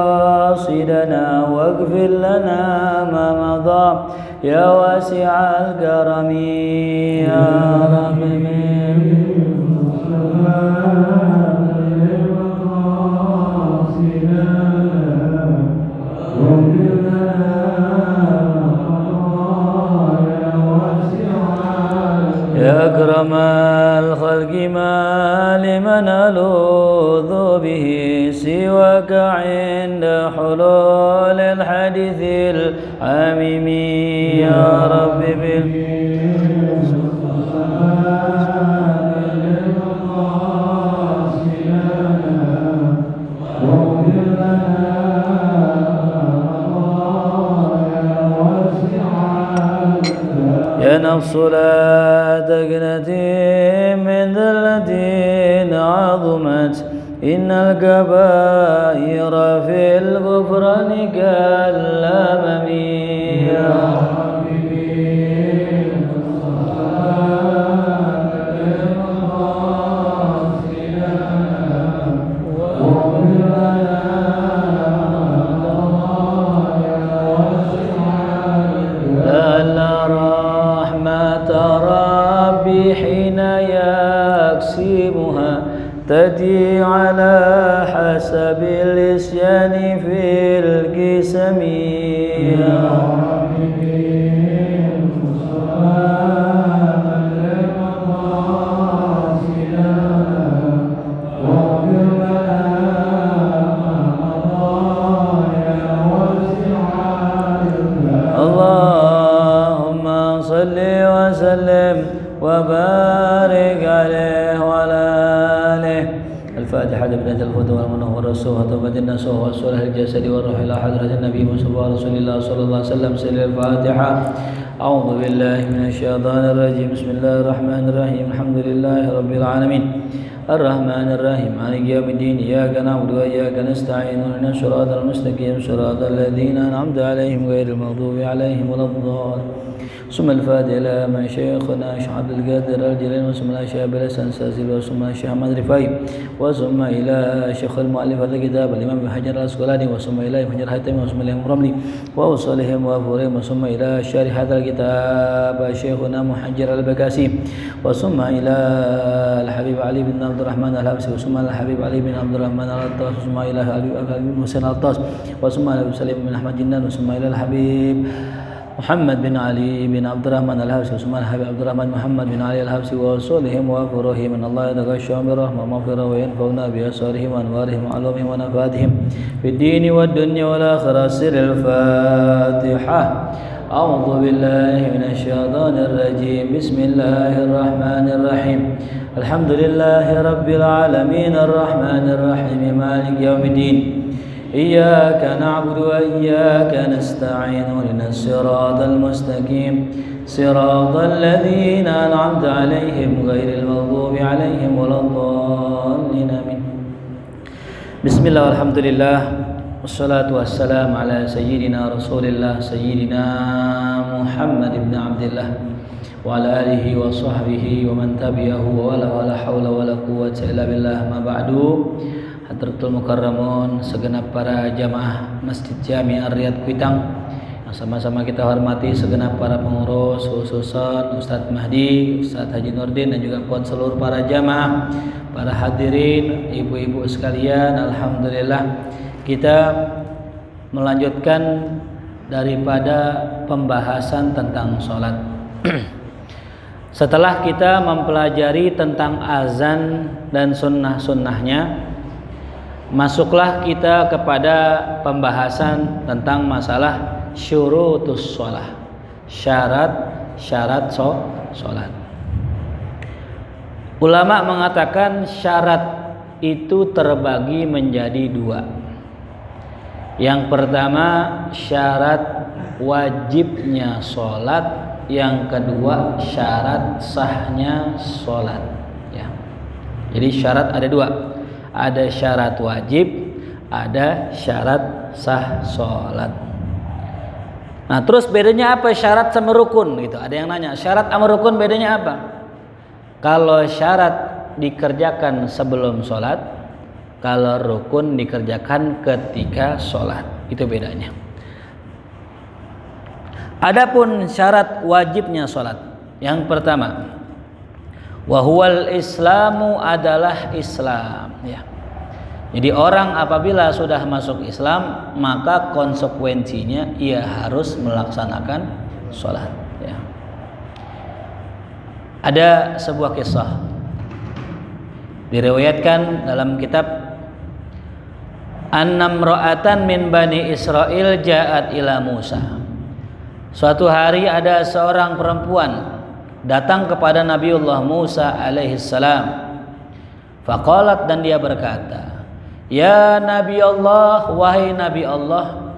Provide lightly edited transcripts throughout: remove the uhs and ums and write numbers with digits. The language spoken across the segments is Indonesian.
قاصدنا واغفر لنا ما مضى يا واسع الكرم يا رب يا أكرم الخلق ما لمن ألوذ به سواك عند حلول الحديث العميم يا رب يا نفس لا تقنتي من ذلة عظمت إن الكبائر في الغفران كالأمم يا حين يقسمها تأتي على حسب الإسيان في القسم يا اللهم صل وسلم وبارك عليه وعلى آله. الفاتحة بنت الفتوى والمنور والسوء وبدنا سوء والصلح الجسد والروح إلى حضرة النبي مصطفى رسول الله صلى الله عليه وسلم. سر الفاتحة. أعوذ بالله من الشيطان الرجيم. بسم الله الرحمن الرحيم. الحمد لله رب العالمين الرحمن الرحيم مالك يوم الدين إياك نعبد وإياك نستعين اهدنا الصراط المستقيم صراط الذين أنعمت عليهم غير المغضوب عليهم ولا الضالين. ثم الفاتحة إلى ما شيخنا الشيخ عبد القادر الجليل وثم إلى الشيخ بلسان ساسيل وثم الشيخ أحمد رفاعي وثم إلى الشيخ المؤلف هذا الكتاب الإمام ابن حجر العسقلاني وثم إلى ابن حجر الهيثمي وثم إلى رملي وأوصالهم وأفورهم وثم إلى شارح هذا الكتاب شيخنا محجر البكاسي وثم إلى الحبيب علي بن عبد الرحمن الحبسي وثم إلى الحبيب علي بن عبد الرحمن العطاس وثم إلى الحبيب بن حسين العطاس وثم إلى سليم بن أحمد جنان وثم إلى الحبيب محمد بن علي بن عبد الرحمن الحبسي وثم الحبيب عبد الرحمن محمد بن علي الحبسي وصولهم وفروهم من الله يتغشى برحمة ومغفرة وينفعنا بأسرارهم وأنوارهم وعلومهم ونفاتهم في الدين والدنيا والآخرة. سر الفاتحة. أعوذ بالله من الشيطان الرجيم. بسم الله الرحمن الرحيم. الحمد لله رب العالمين الرحمن الرحيم مالك يوم الدين إياك نعبد وإياك نستعين اهدنا الصراط المستقيم صراط الذين أنعمت عليهم غير المغضوب عليهم ولا الضالين آمين. بسم الله والحمد لله والصلاة والسلام على سيدنا رسول الله سيدنا محمد بن عبد الله وعلى آله وصحبه ومن تبعه ولا حول ولا قوة إلا بالله. ما بعد. Hadratul Mukarramun, segenap para jamaah Masjid Jami Ar-Riyad Kuitang yang sama-sama kita hormati, segenap para pengurus, khususan Ustadz Mahdi, Ustadz Haji Nurdin dan juga seluruh para jamaah, para hadirin, ibu-ibu sekalian. Alhamdulillah kita melanjutkan daripada pembahasan tentang sholat. Setelah kita mempelajari tentang azan dan sunnah-sunnahnya, masuklah kita kepada pembahasan tentang masalah syurutus sholat, syarat sholat. Ulama mengatakan syarat itu terbagi menjadi dua. Yang pertama syarat wajibnya sholat, yang kedua syarat sahnya sholat ya. Jadi syarat ada dua, ada syarat wajib, ada syarat sah sholat. Nah, terus bedanya apa syarat sama rukun gitu? Ada yang nanya, syarat sama rukun bedanya apa? Kalau syarat dikerjakan sebelum sholat, Kalau rukun dikerjakan ketika sholat, itu bedanya. Adapun syarat wajibnya sholat, yang pertama, wahwal Islamu adalah Islam. Ya. Jadi orang apabila sudah masuk Islam, maka konsekuensinya ia harus melaksanakan sholat. Ya. Ada sebuah kisah diriwayatkan dalam kitab An-Namra'atan min Bani Israel ja'at ila Musa. Suatu hari ada seorang perempuan datang kepada Nabiullah Musa alaihissalam. Faqalat, dan dia berkata, ya Nabi Allah, wahai Nabi Allah,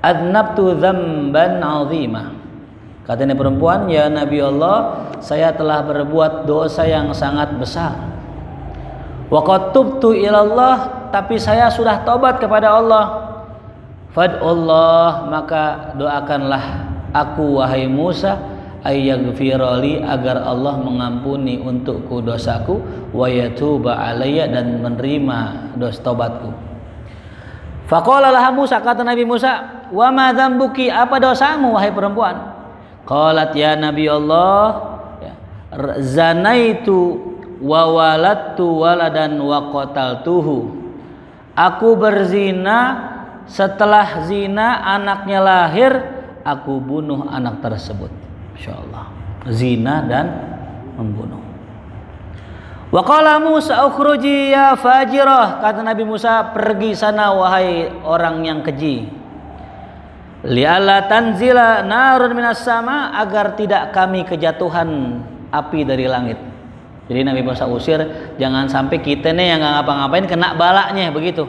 adnabtu dzamban 'azima. Kata ini perempuan, ya Nabi Allah, saya telah berbuat dosa yang sangat besar. Wa qad tubtu ilallah, tapi saya sudah tobat kepada Allah. Fad'ullah, maka doakanlah aku wahai Musa, ayyaghfirali, agar Allah mengampuni untukku dosaku, wa yatuba alayya, dan menerima dosa tobatku. Faqala laha Musa, kata Nabi Musa, wa ma dzambuki, apa dosamu wahai perempuan? Qalat, ya Nabi Allah, zanaitu wa waladtu waladan wa qataltuhu. Aku berzina, setelah zina anaknya lahir, aku bunuh anak tersebut. Insyaallah, zina dan membunuh. Wa qala Musa ukhruji ya fajirah, kata Nabi Musa, pergi sana wahai orang yang keji. Li'alla tanzila narun minas sama, agar tidak kami kejatuhan api dari langit. Jadi Nabi Musa usir, jangan sampai kita nih yang nggak ngapa-ngapain kena balaknya, begitu.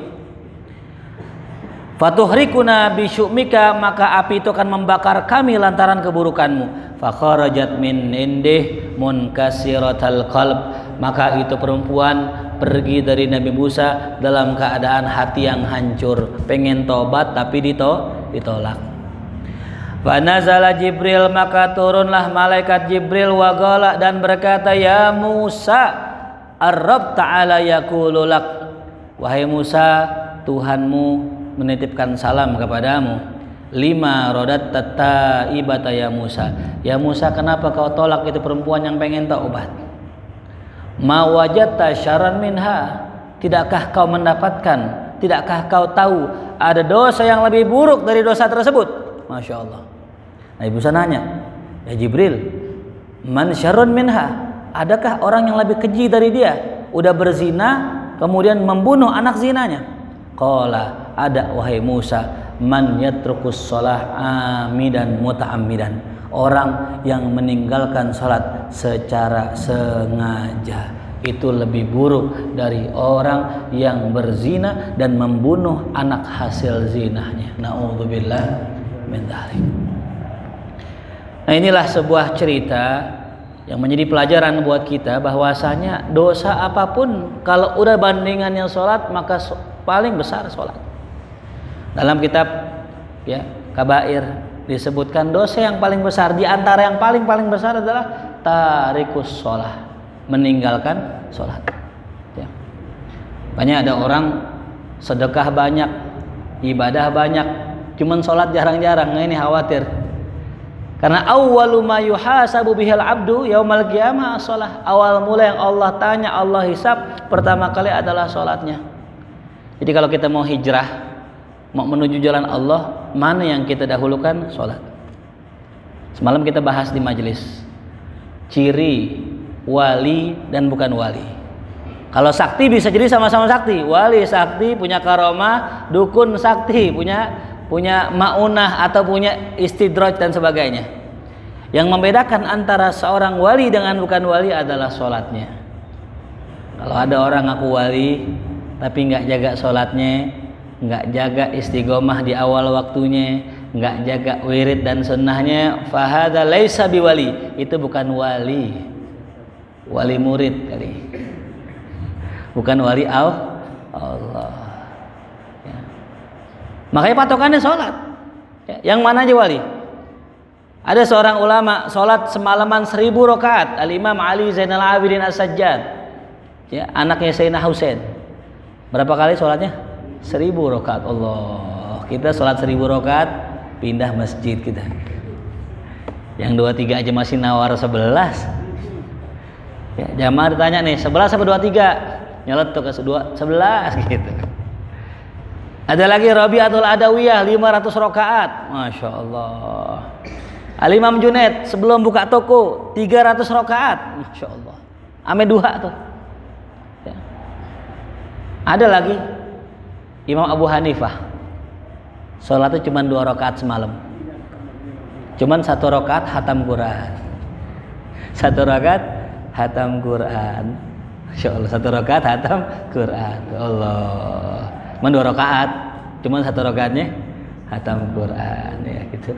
Fatuhrikuna bisyu'mika, maka api itu akan membakar kami lantaran keburukanmu. Fakharajat min indih munkasiratal qalb, maka itu perempuan pergi dari Nabi Musa dalam keadaan hati yang hancur, pengen tobat tapi ditolak. Fa nazala Jibril, maka turunlah malaikat Jibril, wa qala, dan berkata, ya Musa, ar-Rabb ta'ala yaqulu lak, wahai Musa, Tuhanmu menitipkan salam kepadamu. Lima rodat taibata ya Musa. Ya Musa, kenapa kau tolak itu perempuan yang pengen taubat? Ma wajadta syarran minha, tidakkah kau mendapatkan, tidakkah kau tahu ada dosa yang lebih buruk dari dosa tersebut? Masya Allah. Nabi Musa nanya, ya Jibril, man syarrun minha, adakah orang yang lebih keji dari dia? Udah berzina kemudian membunuh anak zinanya. Qala, ada wahai Musa, man yatrukus shalah amidan muta'ammidan, orang yang meninggalkan salat secara sengaja itu lebih buruk dari orang yang berzina dan membunuh anak hasil zinahnya. Na'udzubillah min dzalik. Nah, inilah sebuah cerita yang menjadi pelajaran buat kita bahwasanya dosa apapun kalau udah bandingannya sholat, maka paling besar sholat. Dalam kitab ya Kabair disebutkan dosa yang paling besar, di antara yang paling besar adalah tarikus sholat, meninggalkan sholat. Ya. Banyak ada orang sedekah banyak, ibadah banyak, cuman sholat jarang-jarang. Nah, ini khawatir. Karena awwalu ma yuhasabu bihal abdu yaumal qiyamah as-shalah. Awal mula yang Allah tanya, Allah hisab pertama kali adalah sholatnya. Jadi kalau kita mau hijrah, mau menuju jalan Allah, mana yang kita dahulukan? Sholat. Semalam kita bahas di majelis ciri wali dan bukan wali. Kalau sakti bisa jadi sama-sama sakti. Wali sakti punya karomah, dukun sakti punya maunah atau punya istidraj dan sebagainya. Yang membedakan antara seorang wali dengan bukan wali adalah sholatnya. Kalau ada orang ngaku wali tapi nggak jaga sholatnya, nggak jaga istiqomah di awal waktunya, nggak jaga wirid dan sunnahnya, fahadha laisa biwali, itu bukan wali, wali murid kali, bukan wali Allah. Ya. Makanya patokannya sholat. Ya, yang mana aja wali? Ada seorang ulama sholat semalaman 1000 rakaat, Al-Imam Ali Zainal Abidin As-Sajjad, ya, anaknya Sayyidina Husain. Berapa kali sholatnya? 1000 rakaat. Allah, kita sholat 1000 rakaat, pindah masjid kita. Yang 23 aja masih nawar 11. Ya, jamaah ditanya nih, 11 apa 23? Nyeletuk ke 11 gitu. Ada lagi Rabi'atul Adawiyah 500 rakaat. Masya Allah. Al-Imam Junaid sebelum buka toko 300 rakaat. Masya Allah. Ame 2 tuh. Ya. Ada lagi Imam Abu Hanifah. Sholatnya cuma 2 rakaat semalam. Cuman 1 rakaat hatam Quran. 1 rakaat hatam Quran. Masya Allah, 1 rakaat hatam Quran. Allah. Cuman 2 rakaat, cuman 1 rakaatnya hatam Quran ya gitu.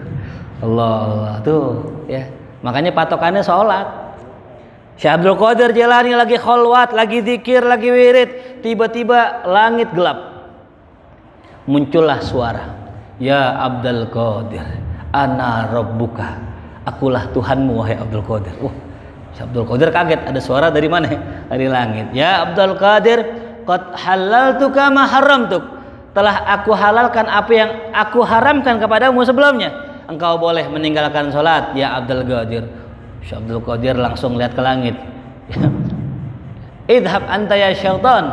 Allah tuh ya. Makanya patokannya sholat. Syekh Abdul Qadir Jilani lagi kholwat, lagi zikir, lagi wirid, tiba-tiba langit gelap. Muncullah suara, ya Abdul Qadir, ana rabbuka. Akulah Tuhanmu wahai Abdul Qadir. Wah, Syekh Abdul Qadir kaget, ada suara dari mana? Dari langit. Ya Abdul Qadir, qad halaltuka ma haramtuk. Telah aku halalkan apa yang aku haramkan kepadamu sebelumnya. Engkau boleh meninggalkan sholat ya Abdul Qadir. Syekh Abdul Qadir langsung lihat ke langit. Idhab anta ya syaitan.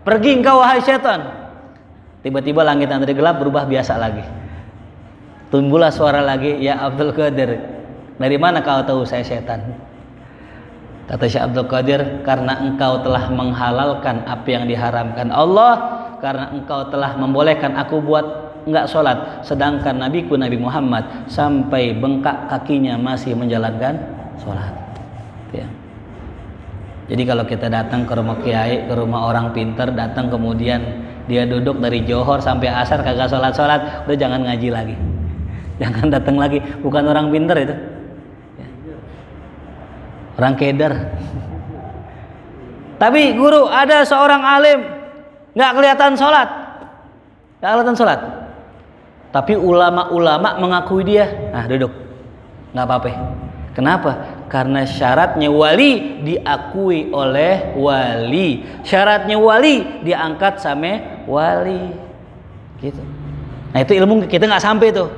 Pergi engkau wahai syaitan. Tiba-tiba langit yang tadi gelap berubah biasa lagi. Timbullah suara lagi, ya Abdul Qadir. Dari mana kau tahu saya syaitan? Kata Syekh Abdul Qadir, karena engkau telah menghalalkan apa yang diharamkan Allah, karena engkau telah membolehkan aku buat enggak sholat, sedangkan nabiku Nabi Muhammad sampai bengkak kakinya masih menjalankan sholat ya. Jadi kalau kita datang ke rumah kiai, ke rumah orang pinter, datang kemudian dia duduk dari Johor sampai asar kagak sholat-sholat, udah jangan ngaji lagi, jangan datang lagi, bukan orang pinter itu ya. Orang keder. Tapi guru, ada seorang alim nggak kelihatan sholat, tapi ulama-ulama mengakui dia. Nah duduk, nggak apa-apa. Kenapa? Karena syaratnya wali diakui oleh wali, syaratnya wali diangkat sama wali, gitu. Nah itu ilmu kita nggak sampai tuh.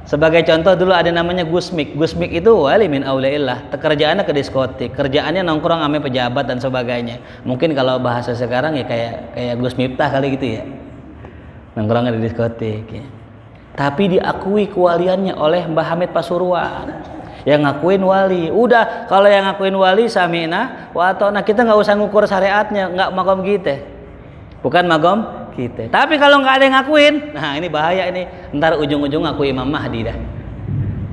Sebagai contoh dulu ada namanya Gusmik. Gusmik itu wali min auliillah. Kerjaannya ke diskotik, kerjaannya nongkrong sama pejabat dan sebagainya. Mungkin kalau bahasa sekarang ya kayak Gus Miftah kali gitu ya. Nongkrongnya di diskotik ya. Tapi diakui kewaliannya oleh Mbah Hamid Pasuruan yang ngakuin wali. Udah, kalau yang ngakuin wali samina wa atona, kita nggak usah ngukur syariatnya, nggak makom kita, bukan makom kita. Tapi kalau nggak ada yang ngakuin, nah ini bahaya ini. Ntar ujung-ujung ngaku Imam Mahdi dah.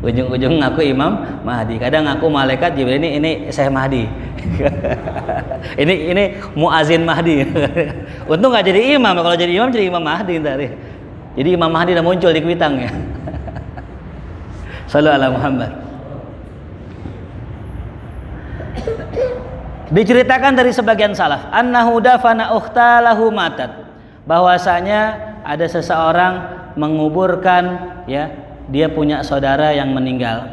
Ujung-ujung ngaku Imam Mahdi. Kadang ngaku malaikat Jibril, ini Syekh Mahdi. ini muazin Mahdi. Untung nggak jadi imam. Kalau jadi imam Imam Mahdi ntar. Jadi Imam Mahdi udah muncul di kuitangnya. Sallallahu alaihi Muhammad. Diceritakan dari sebagian salaf, annahu dafana ukhtalahu matat. Bahwasanya ada seseorang menguburkan ya, dia punya saudara yang meninggal.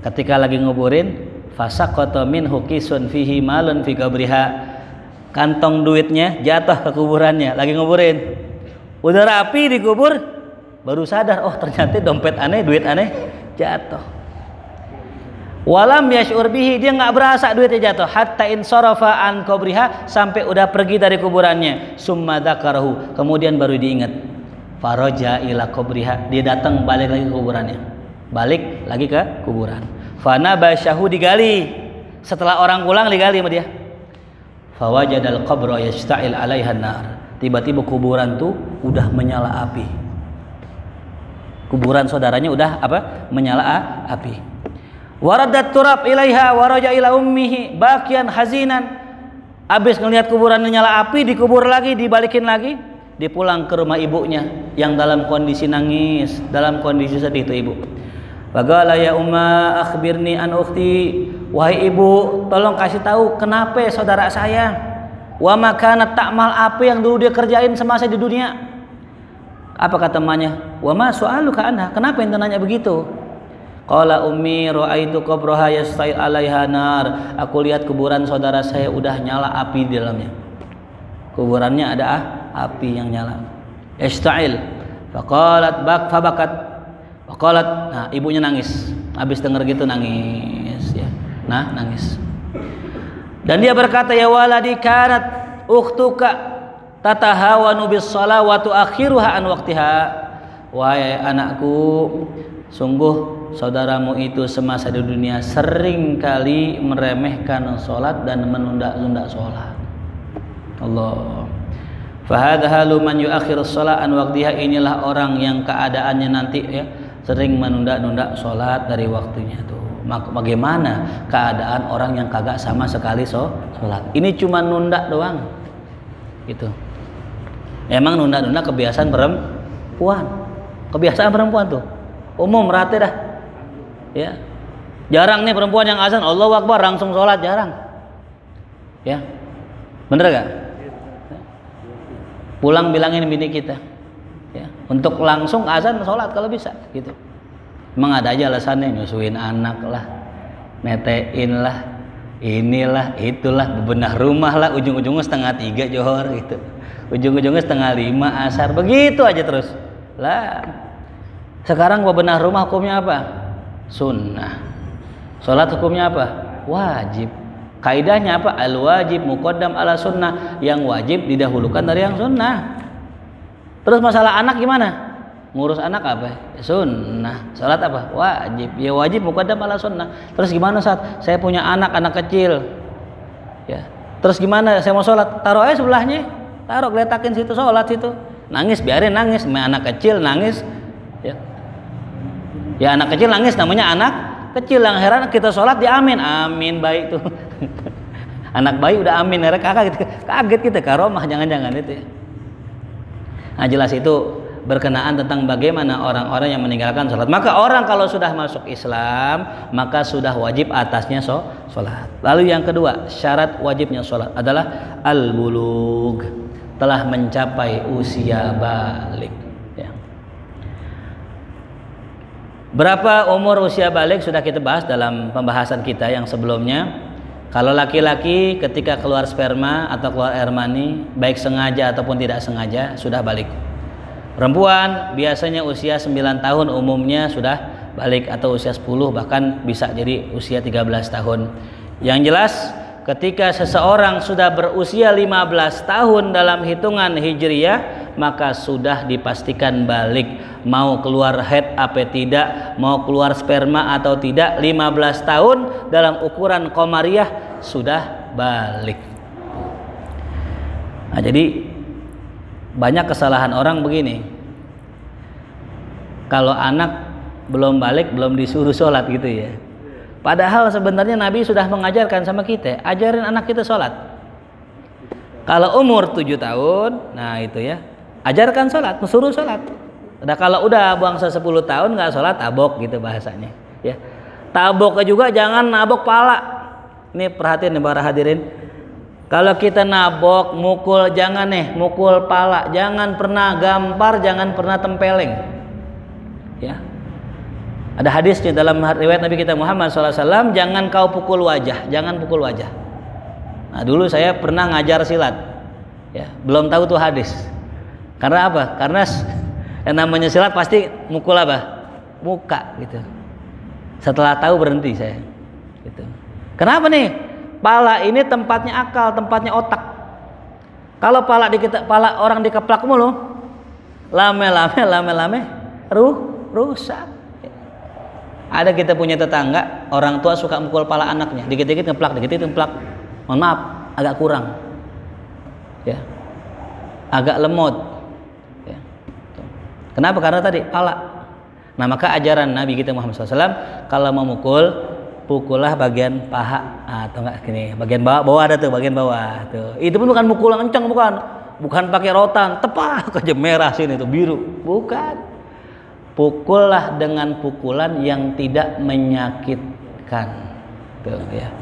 Ketika lagi nguburin, fasaqata minhu qisun fihi malun fi qabriha. Kantong duitnya jatuh ke kuburannya, lagi nguburin. Udah rapi dikubur, baru sadar, oh ternyata dompet aneh, duit aneh jatuh. Walam yash'ur bihi, dia nggak berasa duitnya jatuh. Hatta in sarafa an qabriha, sampai udah pergi dari kuburannya. Summa dzakarahu, kemudian baru diingat. Faraja ila qabriha, dia datang balik lagi ke kuburannya. Balik lagi ke kuburan. Fana basyahu, digali. Setelah orang pulang digali sama dia. Fawajadal qabra yashta'il 'alaiha an-nar. Tiba-tiba kuburan tuh udah menyala api. Kuburan saudaranya udah apa? Menyala api. Waradat turab ilaiha waraja ila ummihi bakian hazinan. Habis ngelihat kuburan menyala api, dikubur lagi, dibalikin lagi, dipulang ke rumah ibunya yang dalam kondisi nangis, dalam kondisi sedih itu ibu. Bagala ya umma akhbirni an ukhti, wahai ibu, tolong kasih tahu kenapa saudara saya. Wa makana ta'mal, apa yang dulu dia kerjain semasa di dunia. Apa kata emaknya? Wa ma su'aluka anha, kenapa ente nanya begitu? Qala ummi ra'aitu qabraha yasta'il 'alaiha nar. Aku lihat kuburan saudara saya udah nyala api di dalamnya. kuburannya ada api yang nyala. Ista'il. Fabakat. Faqalat, nah ibunya nangis. Habis dengar gitu nangis ya. Nah, nangis. Dan dia berkata, ya waladi kanat ukhtuka tatahawanu bis shalah wa tuakhiruha an waqtiha. Wahai anakku, sungguh saudaramu itu semasa di dunia sering kali meremehkan salat dan menunda-nunda salat. Allah. Fahadha halu man yuakhiru shalah an waqtiha, inilah orang yang keadaannya nanti ya sering menunda-nunda salat dari waktunya tuh. Bagaimana keadaan orang yang kagak sama sekali sholat? Ini cuma nunda doang, gitu. Emang nunda-nunda kebiasaan perempuan tuh, umum rata dah. Ya, jarang nih perempuan yang azan Allahu Akbar langsung sholat, jarang. Ya, bener gak? Pulang bilangin bini kita, ya, untuk langsung azan sholat kalau bisa, gitu. Emang ada aja alasannya, nyusuin anak lah, netein lah, inilah, itulah, bebenah rumah lah, ujung-ujungnya 2:30 johor gitu, ujung-ujungnya 4:30 asar, begitu aja terus. Lah, sekarang bebenah rumah hukumnya apa? Sunnah. Sholat hukumnya apa? Wajib. Kaidahnya apa? Al wajib muqaddam ala sunnah, yang wajib didahulukan dari yang sunnah. Terus masalah anak gimana? Ngurus anak apa? Sunnah. Salat apa? Wajib. Ya wajib muqaddam ala sunnah. Terus gimana saat saya punya anak kecil? Ya. Terus gimana saya mau sholat? Taruh aja sebelahnya. Taruh geletakin situ, sholat situ. Nangis biarin nangis. Anak kecil nangis. Ya. Ya anak kecil nangis namanya anak kecil. Yang heran kita sholat di amin. Amin baik tuh. Anak bayi udah amin, kaget kita karomah jangan-jangan itu. Ya. Nah jelas itu berkenaan tentang bagaimana orang-orang yang meninggalkan sholat. Maka orang kalau sudah masuk Islam, maka sudah wajib atasnya sholat. Lalu yang kedua, syarat wajibnya sholat adalah al-bulugh, telah mencapai usia balik. Ya. Berapa umur usia balik sudah kita bahas dalam pembahasan kita yang sebelumnya. Kalau laki-laki ketika keluar sperma atau keluar air mani, baik sengaja ataupun tidak sengaja, sudah balik. Perempuan biasanya usia 9 tahun umumnya sudah balik, atau usia 10, bahkan bisa jadi usia 13 tahun. Yang jelas ketika seseorang sudah berusia 15 tahun dalam hitungan hijriyah, maka sudah dipastikan balik. Mau keluar haid apa tidak, mau keluar sperma atau tidak, 15 tahun dalam ukuran qamariyah sudah balik. Nah, jadi banyak kesalahan orang begini, kalau anak belum balik belum disuruh sholat gitu ya. Padahal sebenarnya Nabi sudah mengajarkan sama kita, ajarin anak kita sholat. Kalau umur 7 tahun, nah itu ya, ajarkan sholat, suruh sholat. Nah, kalau udah bangsa 10 tahun nggak sholat, tabok gitu bahasanya. Ya, taboknya juga jangan nabok pala. Ini perhatian nih para hadirin. Kalau kita nabok, mukul, jangan mukul pala, jangan pernah gampar, jangan pernah tempeleng. Ya. Ada hadisnya dalam riwayat Nabi kita Muhammad SAW, jangan kau pukul wajah, jangan pukul wajah. Nah, dulu saya pernah ngajar silat. Ya, belum tahu tuh hadis. Karena apa? Karena yang namanya silat pasti mukul apa? Muka gitu. Setelah tahu berhenti saya. Gitu. Kenapa nih? Pala ini tempatnya akal, tempatnya otak. Kalau pala orang dikeplak mulu, lame rusak. Ada kita punya tetangga, orang tua suka mukul pala anaknya, dikit-dikit ngeplak, dikit-dikit ngeplak. Mohon maaf, agak kurang. Ya. Agak lemot. Ya. Kenapa? Karena tadi pala. Nah, maka ajaran Nabi kita Muhammad SAW, kalau memukul, pukullah bagian paha atau enggak gini, bagian bawah ada tuh, bagian bawah tuh. Itu pun bukan mukul yang kencang, bukan pakai rotan, tepak aja merah sini tuh biru, bukan. Pukullah dengan pukulan yang tidak menyakitkan. Tuh ya.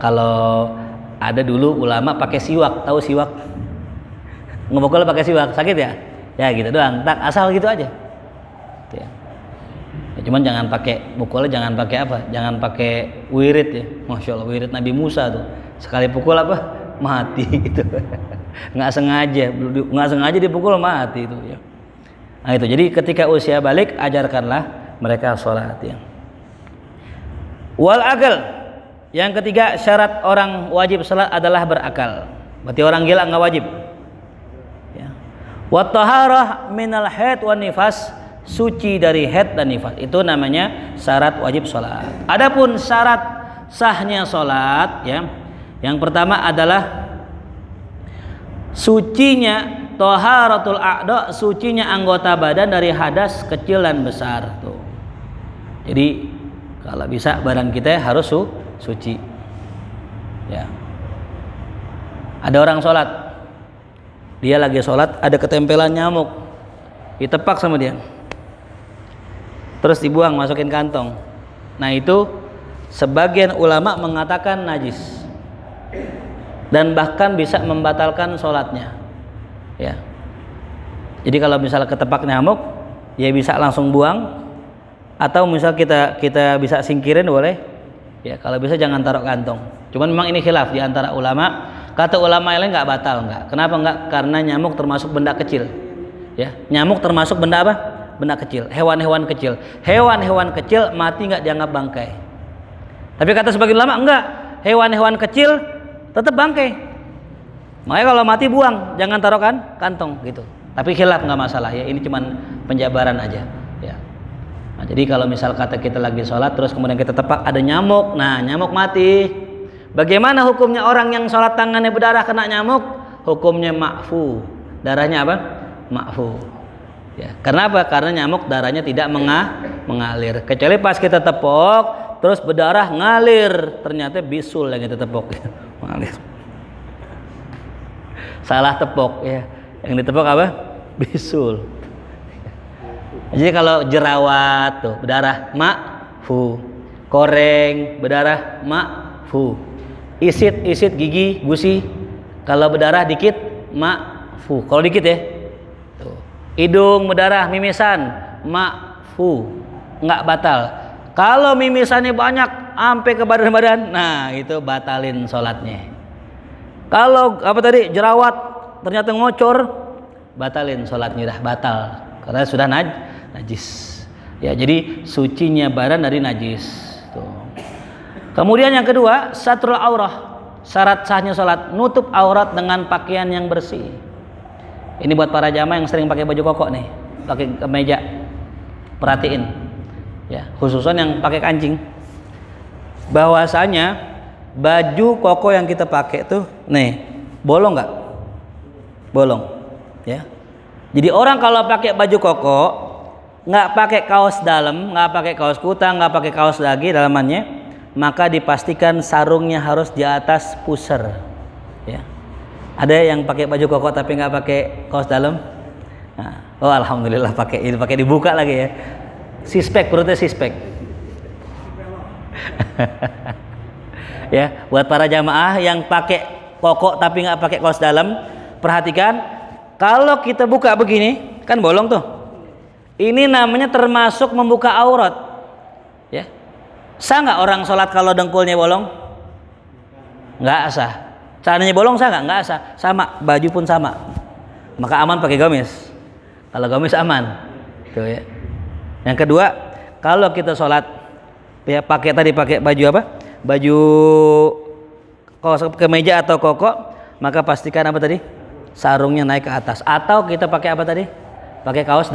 Kalau ada dulu ulama pakai siwak, tahu siwak? Ngemukul pakai siwak, sakit ya? Ya gitu doang, tak asal gitu aja. Tuh, ya. Ya, cuman jangan pakai pukulnya, jangan pakai apa? Jangan pakai wirid ya. Masya Allah, wirid Nabi Musa tuh. Sekali pukul apa? Mati gitu. nggak sengaja dipukul mati itu ya. Nah itu, jadi ketika usia balik ajarkanlah mereka sholat ya. Wal akal, yang ketiga syarat orang wajib sholat adalah berakal. Berarti orang gila nggak wajib. Ya. Wa taharah minal haid wan nifas, suci dari haid dan nifas, itu namanya syarat wajib sholat. Adapun syarat sahnya sholat ya, yang pertama adalah sucinya taharatul a'dha, sucinya anggota badan dari hadas kecil dan besar tuh. Jadi kalau bisa badan kita harus suci ya. Ada orang sholat, dia lagi sholat ada ketempelan nyamuk, ditepak sama dia, terus dibuang masukin kantong. Nah itu sebagian ulama mengatakan najis dan bahkan bisa membatalkan sholatnya ya. Jadi kalau misalnya ketepak nyamuk ya bisa langsung buang, atau misal kita bisa singkirin boleh ya. Kalau bisa jangan taruh kantong. Cuman memang ini khilaf di antara ulama. Kata ulama yang lain nggak batal, nggak. Kenapa nggak? Karena nyamuk termasuk benda kecil ya. Nyamuk termasuk benda apa? Benda kecil, hewan-hewan kecil. Hewan-hewan kecil mati nggak dianggap bangkai. Tapi kata sebagian ulama enggak, hewan-hewan kecil tetap bangkai. Makanya kalau mati buang, jangan taruh kantong gitu. Tapi khilaf nggak masalah ya, ini cuman penjabaran aja ya. Nah, jadi kalau misal kata kita lagi sholat terus kemudian kita tepak ada nyamuk, nah nyamuk mati. Bagaimana hukumnya orang yang sholat tangannya berdarah kena nyamuk? Hukumnya ma'fu. Darahnya apa? Ma'fu. Ya, karena apa? Karena nyamuk darahnya tidak mengalir. Kecuali pas kita tepok terus berdarah ngalir, ternyata bisul yang kita tepok mengalir. Salah tepok ya. Yang ditepok apa? Bisul. Jadi kalau jerawat tuh berdarah ma'fu, koreng berdarah ma'fu, isit gigi gusi kalau berdarah dikit ma'fu. Kalau dikit ya. Tuh. Hidung berdarah mimisan ma'fu, nggak batal. Kalau mimisannya banyak sampai ke badan-badan, nah itu batalin sholatnya. Kalau apa tadi jerawat ternyata ngocor, batalin sholatnya, dah batal karena sudah najis ya. Jadi sucinya badan dari najis tuh. Kemudian yang kedua satrul aurah, syarat sahnya sholat nutup aurat dengan pakaian yang bersih. Ini buat para jamaah yang sering pakai baju koko nih, pakai kemeja, perhatiin ya, khususnya yang pakai kancing, bahwasanya baju koko yang kita pakai tuh nih bolong nggak? Bolong ya. Jadi orang kalau pakai baju koko nggak pakai kaos dalam, nggak pakai kaos kutang, nggak pakai kaos lagi dalamannya, maka dipastikan sarungnya harus di atas pusar ya. Ada yang pakai baju koko tapi nggak pakai kaos dalam? Nah, oh alhamdulillah pakai ini, pakai dibuka lagi ya. Sispek, perutnya sispek. Ya, buat para jamaah yang pakai koko tapi nggak pakai kaos dalam, perhatikan kalau kita buka begini kan bolong tuh. Ini namanya termasuk membuka aurat. Ya, sah nggak orang sholat kalau dengkulnya bolong? Nggak sah. Celananya bolong sah nggak? Nggak sah. Sama, baju pun sama. Maka aman pakai gamis. Kalau gamis aman. Tuh ya. Yang kedua, kalau kita sholat ya pakai baju apa? Baju kaos kemeja atau koko, maka pastikan apa tadi? Sarungnya naik ke atas. Atau kita pakai apa tadi? Pakai kaos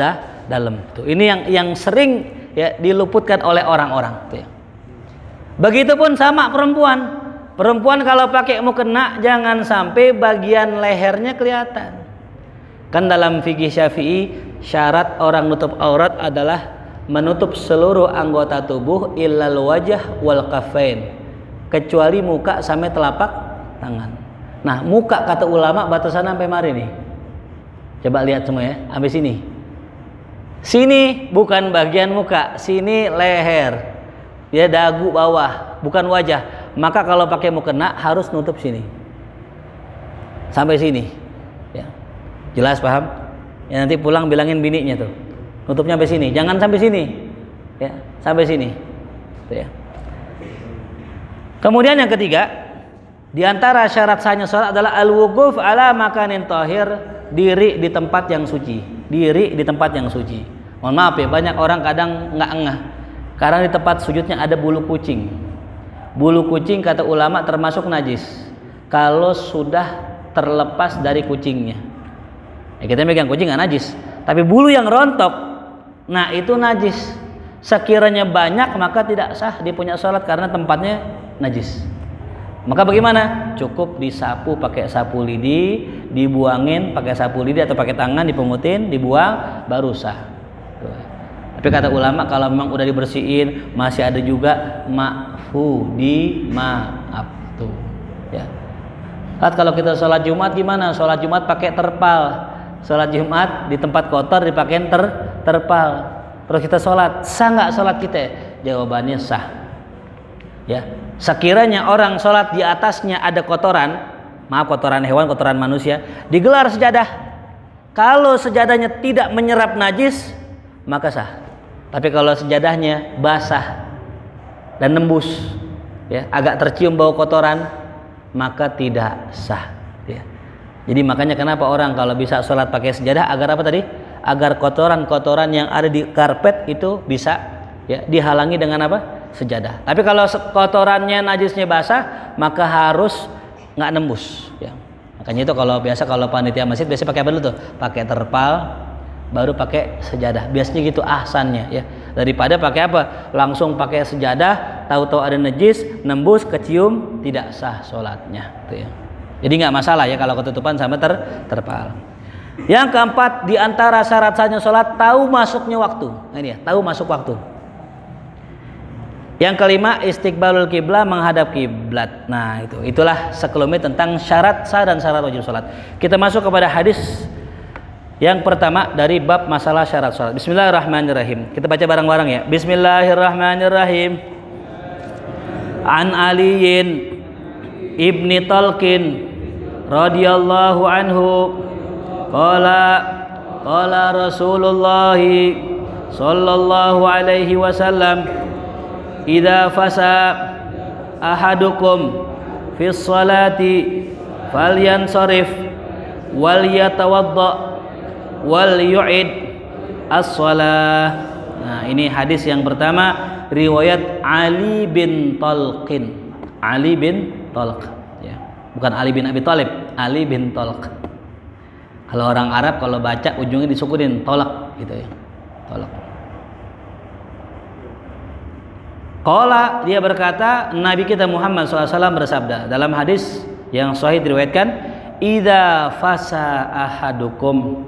dalam. Tuh, ini yang sering ya diluputkan oleh orang-orang. Tuh ya. Begitupun sama perempuan. Perempuan kalau pakai mukena jangan sampai bagian lehernya kelihatan. Kan dalam fikih Syafi'i syarat orang nutup aurat adalah menutup seluruh anggota tubuh illal wajah wal kafain, kecuali muka sampai telapak tangan. Nah, muka kata ulama batasan sampai mari nih. Coba lihat semua ya, sampai sini. Sini bukan bagian muka, sini leher. Ya dagu bawah, bukan wajah. Maka kalau pakai mukena harus nutup sini. Sampai sini. Ya. Jelas paham? Ya nanti pulang bilangin bininya tuh. Nutupnya sampai sini, jangan sampai sini. Ya, sampai sini. Tuh ya. Kemudian yang ketiga, Di antara syarat sahnya salat adalah al-wuquf ala makanin tahir, diri di tempat yang suci. Diri di tempat yang suci. Mohon maaf ya, banyak orang kadang nggak ngeh. Karena di tempat sujudnya ada bulu kucing. Bulu kucing kata ulama termasuk najis kalau sudah terlepas dari kucingnya. Ya, kita megang kucing nggak najis, tapi bulu yang rontok, nah itu najis. Sekiranya banyak maka tidak sah dia punya salat karena tempatnya najis. Maka bagaimana? Cukup disapu pakai sapu lidi, dibuangin pakai sapu lidi atau pakai tangan, dipungutin, dibuang, baru sah. Tapi kata ulama kalau memang udah dibersihin masih ada juga maaf tuh. Ya. Kalau kita sholat Jumat gimana? Sholat Jumat pakai terpal. Sholat Jumat di tempat kotor dipakai terpal. Terus kita sholat, sah nggak sholat kita? Jawabannya sah. Ya. Sekiranya orang sholat di atasnya ada kotoran, maaf kotoran hewan, kotoran manusia, digelar sejadah. Kalau sejadahnya tidak menyerap najis, maka sah. Tapi kalau sejadahnya basah dan nembus, ya, agak tercium bau kotoran, maka tidak sah. Ya. Jadi makanya kenapa orang kalau bisa sholat pakai sejadah agar apa tadi? Agar kotoran-kotoran yang ada di karpet itu bisa ya dihalangi dengan apa? Sejadah. Tapi kalau kotorannya najisnya basah, maka harus nggak nembus. Ya. Makanya itu kalau panitia masjid biasanya pakai apa dulu tuh? Pakai terpal, baru pakai sejadah. Biasanya gitu ahsannya ya. Daripada pakai apa? Langsung pakai sejadah, tahu-tahu ada najis, nembus, kecium, tidak sah sholatnya. Tuh, ya. Jadi nggak masalah ya kalau ketutupan sama terpal. Yang keempat di antara syarat sahnya sholat tahu masuknya waktu. Nah ini ya, tahu masuk waktu. Yang kelima istiqbalul kiblah, menghadap kiblat. Nah itulah sekelumit tentang syarat sah dan syarat wajib sholat. Kita masuk kepada hadis yang pertama dari bab masalah syarat sholat. Bismillahirrahmanirrahim. Kita baca bareng-bareng ya. Bismillahirrahmanirrahim. An Aliyin ibni Talqin radhiyallahu anhu qala Rasulullah sallallahu alaihi wasallam idza fasa ahadukum fi sholati falyansarif wal yatawadda wal yu'id as-shalah. Nah, ini hadis yang pertama riwayat Ali bin Talqin. Ali bin Talq ya. Bukan Ali bin Abi Thalib, Ali bin Talq. Kalau orang Arab kalau baca ujungnya disukunin tolak gitu ya. Tolak. Qala, dia berkata, Nabi kita Muhammad SAW bersabda dalam hadis yang sahih diriwayatkan, idza fasa ahadukum,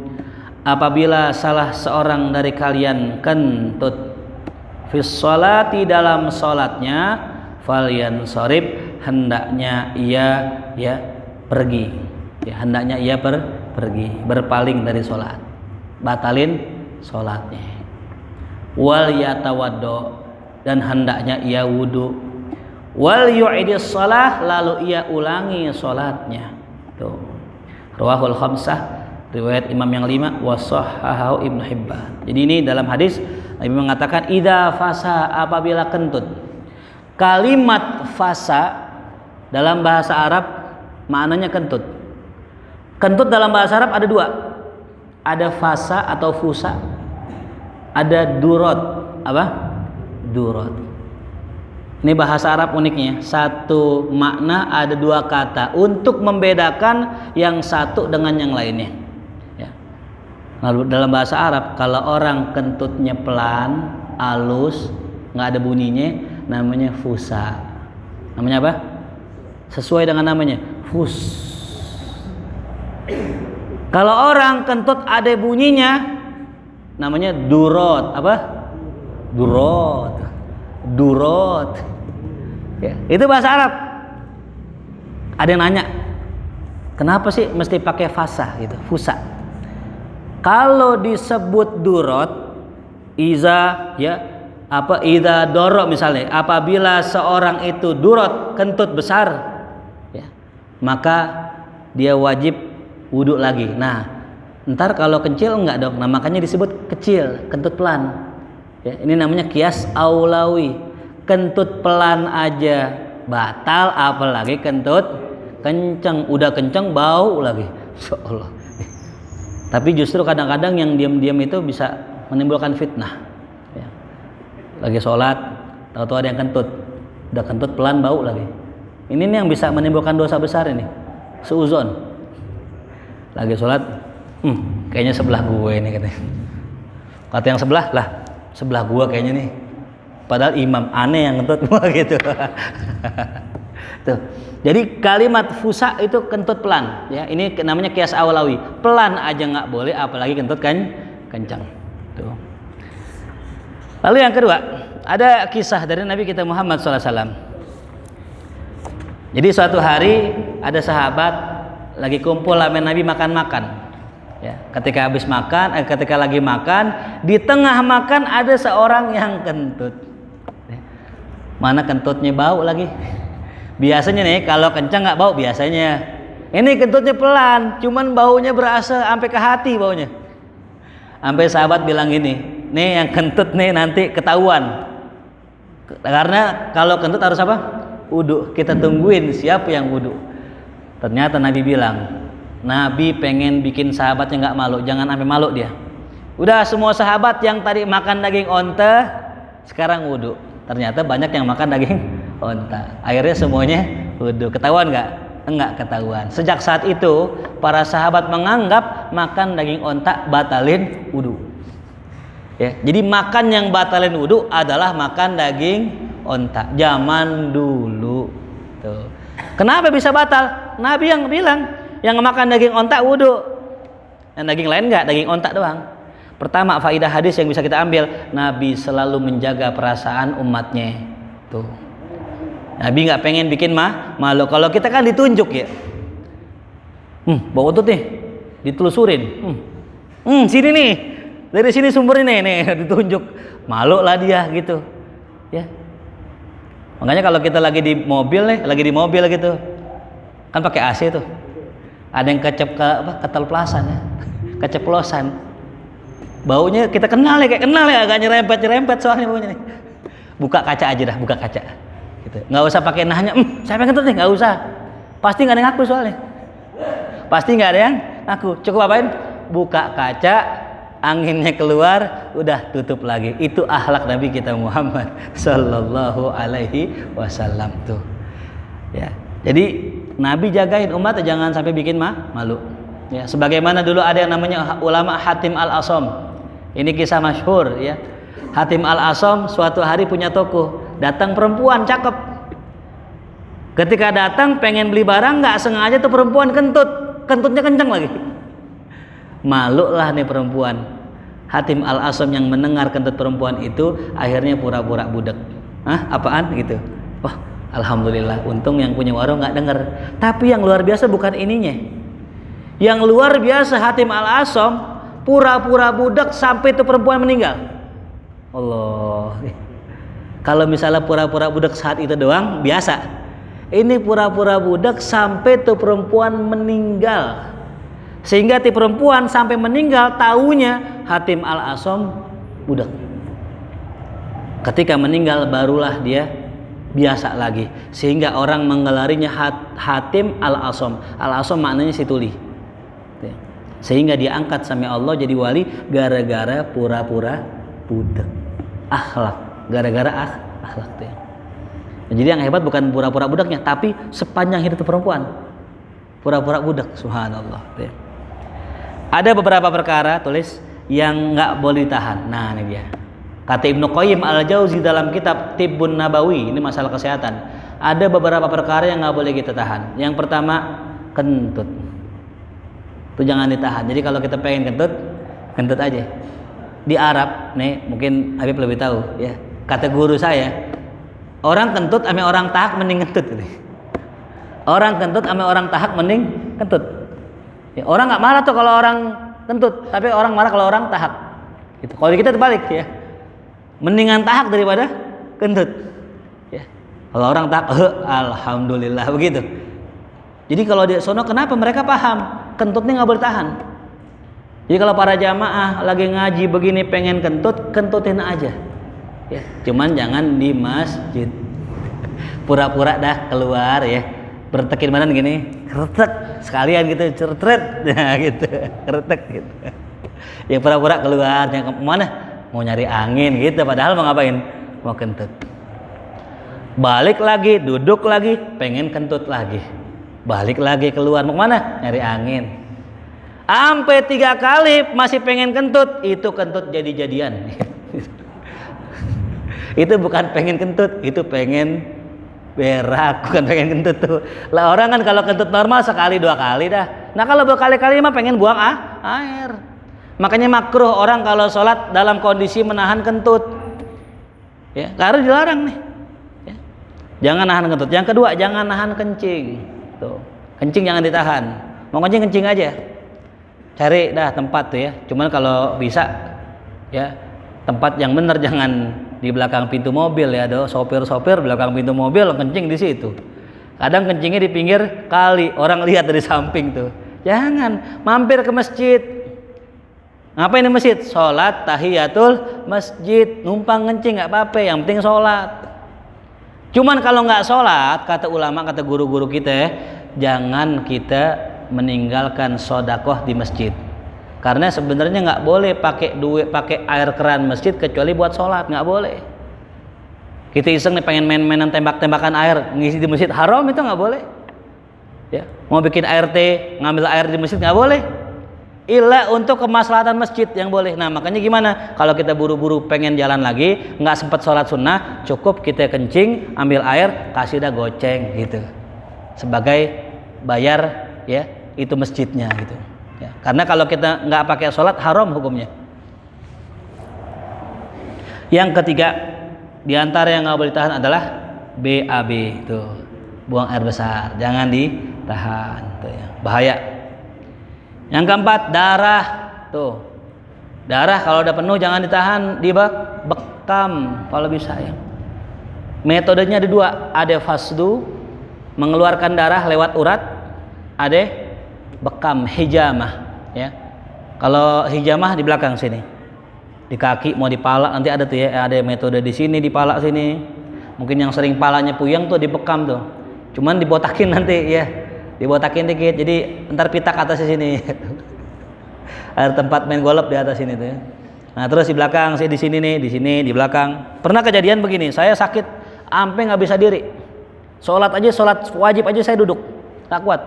apabila salah seorang dari kalian kentut fis sholati, dalam sholatnya, falyan sorib, hendaknya ia ya pergi ya, hendaknya ia pergi, berpaling dari sholat, batalin sholatnya. Wal yatawaddo, dan hendaknya ia wudu. Wal yu'idis shalah, lalu ia ulangi sholatnya. Tuh. Rawahul khamsah, riwayat imam yang 5, wa shahhahu Ibnu Hibban. Jadi ini dalam hadis Nabi mengatakan idza fasa, apabila kentut. Kalimat fasa dalam bahasa Arab maknanya kentut. Kentut dalam bahasa Arab ada dua. Ada fasa atau fusa. Ada durot. Apa? Durot. Ini bahasa Arab uniknya. Satu makna ada dua kata untuk membedakan yang satu dengan yang lainnya. Ya. Lalu dalam bahasa Arab kalau orang kentutnya pelan, halus, nggak ada bunyinya, namanya fusa. Namanya apa? Sesuai dengan namanya, fus. Kalau orang kentut ada bunyinya, namanya durot. Apa? Durot. Ya, itu bahasa Arab. Ada yang nanya, kenapa sih mesti pakai fasa gitu, fusa? Kalau disebut durot, iza ya idza doro misalnya, apabila seorang itu durot, kentut besar, ya, maka dia wajib wudhu lagi. Nah, ntar kalau kecil enggak dong. Nah, makanya disebut kecil, kentut pelan. Ya, ini namanya kias aulawi. Kentut pelan aja batal, apalagi kentut kencang, udah kencang bau lagi. Insyaallah. Tapi justru kadang-kadang yang diam-diam itu bisa menimbulkan fitnah. Ya. Lagi sholat, tahu-tahu ada yang kentut, udah kentut pelan bau lagi. Ini nih yang bisa menimbulkan dosa besar ini. Suuzon. Lagi sholat, kayaknya sebelah gue ini katanya. Kata yang sebelah, lah sebelah gue kayaknya nih. Padahal imam aneh yang kentut gitu. Tuh. Jadi kalimat fusa itu kentut pelan, ya. Ini namanya kias awlawi. Pelan aja nggak boleh, apalagi kentut kan kencang. Tuh. Lalu yang kedua, ada kisah dari Nabi kita Muhammad SAW. Jadi suatu hari ada sahabat lagi kumpul sama Nabi makan-makan. Ya, ketika habis makan, ketika lagi makan, di tengah makan ada seorang yang kentut. Ya. Mana kentutnya bau lagi? Biasanya nih kalau kencang nggak bau biasanya. Ini kentutnya pelan, cuman baunya berasa sampai ke hati baunya. Sampai sahabat bilang gini, nih yang kentut nih nanti ketahuan. Karena kalau kentut harus apa? Wudu. Kita tungguin siapa yang wudu. Ternyata Nabi bilang, Nabi pengen bikin sahabatnya nggak malu, jangan sampai malu dia. Udah semua sahabat yang tadi makan daging onta sekarang wudu. Ternyata banyak yang makan daging onta. Akhirnya semuanya wudu. Ketahuan nggak? Enggak ketahuan. Sejak saat itu para sahabat menganggap makan daging onta batalin wudu. Ya, jadi makan yang batalin wudu adalah makan daging onta. Zaman dulu. Tuh. Kenapa bisa batal? Nabi yang bilang yang makan daging onta wudu. Yang daging lain enggak, daging onta doang. Pertama, faidah hadis yang bisa kita ambil, Nabi selalu menjaga perasaan umatnya. Tuh. Nabi nggak pengen bikin malu. Kalau kita kan ditunjuk ya. Bau utut nih, ditelusurin. Sini nih, dari sini sumber ini nih ditunjuk. Malu lah dia gitu. Ya. Makanya kalau kita lagi di mobil gitu, kan pakai AC tuh. Ada yang ketelplasan ya, keceplosan. Baunya kita kenal ya, agak nyerempet soalnya baunya nih. Buka kaca aja dah, buka kaca. Gitu. Nggak usah pakai nanya, siapa yang kentut nih? Nggak usah. Pasti nggak ada yang ngaku soalnya. Pasti nggak ada yang ngaku. Cukup apain? Buka kaca, anginnya keluar, udah tutup lagi. Itu akhlak Nabi kita Muhammad Sallallahu Alaihi Wasallam tuh. Ya. Jadi Nabi jagain umat jangan sampai bikin malu. Ya, sebagaimana dulu ada yang namanya ulama Hatim Al-Asam. Ini kisah masyhur ya. Hatim Al-Asam suatu hari punya toko, datang perempuan cakep. Ketika datang pengen beli barang nggak sengaja tuh perempuan kentutnya kencang lagi. Malu lah nih perempuan. Hatim Al-Asam yang mendengar kentut perempuan itu akhirnya pura-pura budak. Apaan gitu? Wah, alhamdulillah untung yang punya warung nggak dengar. Tapi yang luar biasa bukan ininya. Yang luar biasa Hatim Al-Asam pura-pura budak sampai itu perempuan meninggal. Allah. Kalau misalnya pura-pura budak saat itu doang biasa. Ini pura-pura budak sampai itu perempuan meninggal. Sehingga ti perempuan sampai meninggal taunya Hatim Al-Asam budak. Ketika meninggal barulah dia biasa lagi. Sehingga orang menggelarinya Hatim Al-Asam. Al-Asam maknanya si tuli. Sehingga dia angkat sama Allah jadi wali gara-gara pura-pura budak. Akhlak, gara-gara akhlak tuh. Jadi yang hebat bukan pura-pura budaknya, tapi sepanjang hidup perempuan pura-pura budak. Subhanallah. Ada beberapa perkara tulis yang nggak boleh ditahan. Nah ini dia. Kata Ibnu Qayyim Al-Jauzi dalam kitab Tibbun Nabawi, ini masalah kesehatan. Ada beberapa perkara yang nggak boleh kita tahan. Yang pertama kentut. Itu jangan ditahan. Jadi kalau kita pengen kentut aja. Di Arab nih mungkin Habib lebih tahu ya. Kata guru saya, orang kentut sama orang tahak mending kentut gitu. Orang kentut sama orang tahak mending kentut. Ya, orang nggak marah tuh kalau orang kentut, tapi orang marah kalau orang tahak. Gitu. Kalau kita terbalik ya. Mendingan tahak daripada kentut. Ya. Kalau orang tahak, alhamdulillah begitu. Jadi kalau di sono kenapa mereka paham kentutnya nggak boleh tahan. Jadi kalau para jamaah lagi ngaji begini pengen kentutin aja. Ya, cuman jangan di masjid. Pura-pura dah keluar ya. bertekin badan gini, kretek sekalian gitu, certret, nah gitu, kretek gitu. Ya pura-pura keluar, yang kemana? Mau nyari angin gitu, padahal mau ngapain? Mau kentut. Balik lagi, duduk lagi, pengen kentut lagi. Balik lagi keluar, mau kemana? Nyari angin. Sampai 3 kali masih pengen kentut, itu kentut jadi-jadian. Itu bukan pengen kentut, itu pengen berak, bukan pengen kentut tuh. Lah orang kan kalau kentut normal sekali 2 kali dah. Nah kalau berkali-kali mah pengen buang air. Makanya makruh orang kalau sholat dalam kondisi menahan kentut. Ya, karena dilarang nih. Ya. Jangan nahan kentut. Yang kedua, jangan nahan kencing. Tuh, kencing jangan ditahan. Mau kencing aja. Cari dah tempat tuh ya. Cuman kalau bisa, ya tempat yang benar, jangan di belakang pintu mobil ya, ada sopir-sopir belakang pintu mobil kencing di situ. Kadang kencingnya di pinggir kali, orang lihat dari samping tuh. Jangan, mampir ke masjid. Ngapain di masjid? Sholat tahiyatul masjid, numpang kencing nggak apa-apa, yang penting sholat. Cuman kalau nggak sholat, kata ulama, kata guru-guru kita, jangan kita meninggalkan sodakoh di masjid. Karena sebenarnya nggak boleh pakai duit, pakai air keran masjid kecuali buat sholat, nggak boleh. Kita iseng nih pengen main-mainan tembak-tembakan air, ngisi di masjid, haram itu nggak boleh. Ya, mau bikin air teh, ngambil air di masjid nggak boleh. Illa untuk kemaslahatan masjid yang boleh. Nah makanya gimana? Kalau kita buru-buru pengen jalan lagi, nggak sempat sholat sunnah, cukup kita kencing, ambil air, kasih dah goceng gitu, sebagai bayar ya itu masjidnya gitu. Ya, karena kalau kita nggak pakai sholat haram hukumnya. Yang ketiga diantara yang nggak boleh ditahan adalah BAB, tuh buang air besar, jangan ditahan, tuh ya, bahaya. Yang keempat darah, tuh darah kalau udah penuh jangan ditahan, dibekam kalau bisa ya. Metodenya ada 2, ada fasdu mengeluarkan darah lewat urat, ada bekam hijamah ya. Kalau hijamah di belakang sini, di kaki mau dipala nanti ada tuh ya, ada metode di sini dipala sini. Mungkin yang sering palanya puyeng tuh dibekam tuh, cuman dibotakin nanti ya, dibotakin dikit, jadi ntar pitak atas sini. Ada tempat main golf di atas sini tuh ya. Nah terus di belakang sih, di sini nih, di sini di belakang. Pernah kejadian begini, saya sakit sampai nggak bisa diri. Sholat wajib aja saya duduk, tak kuat.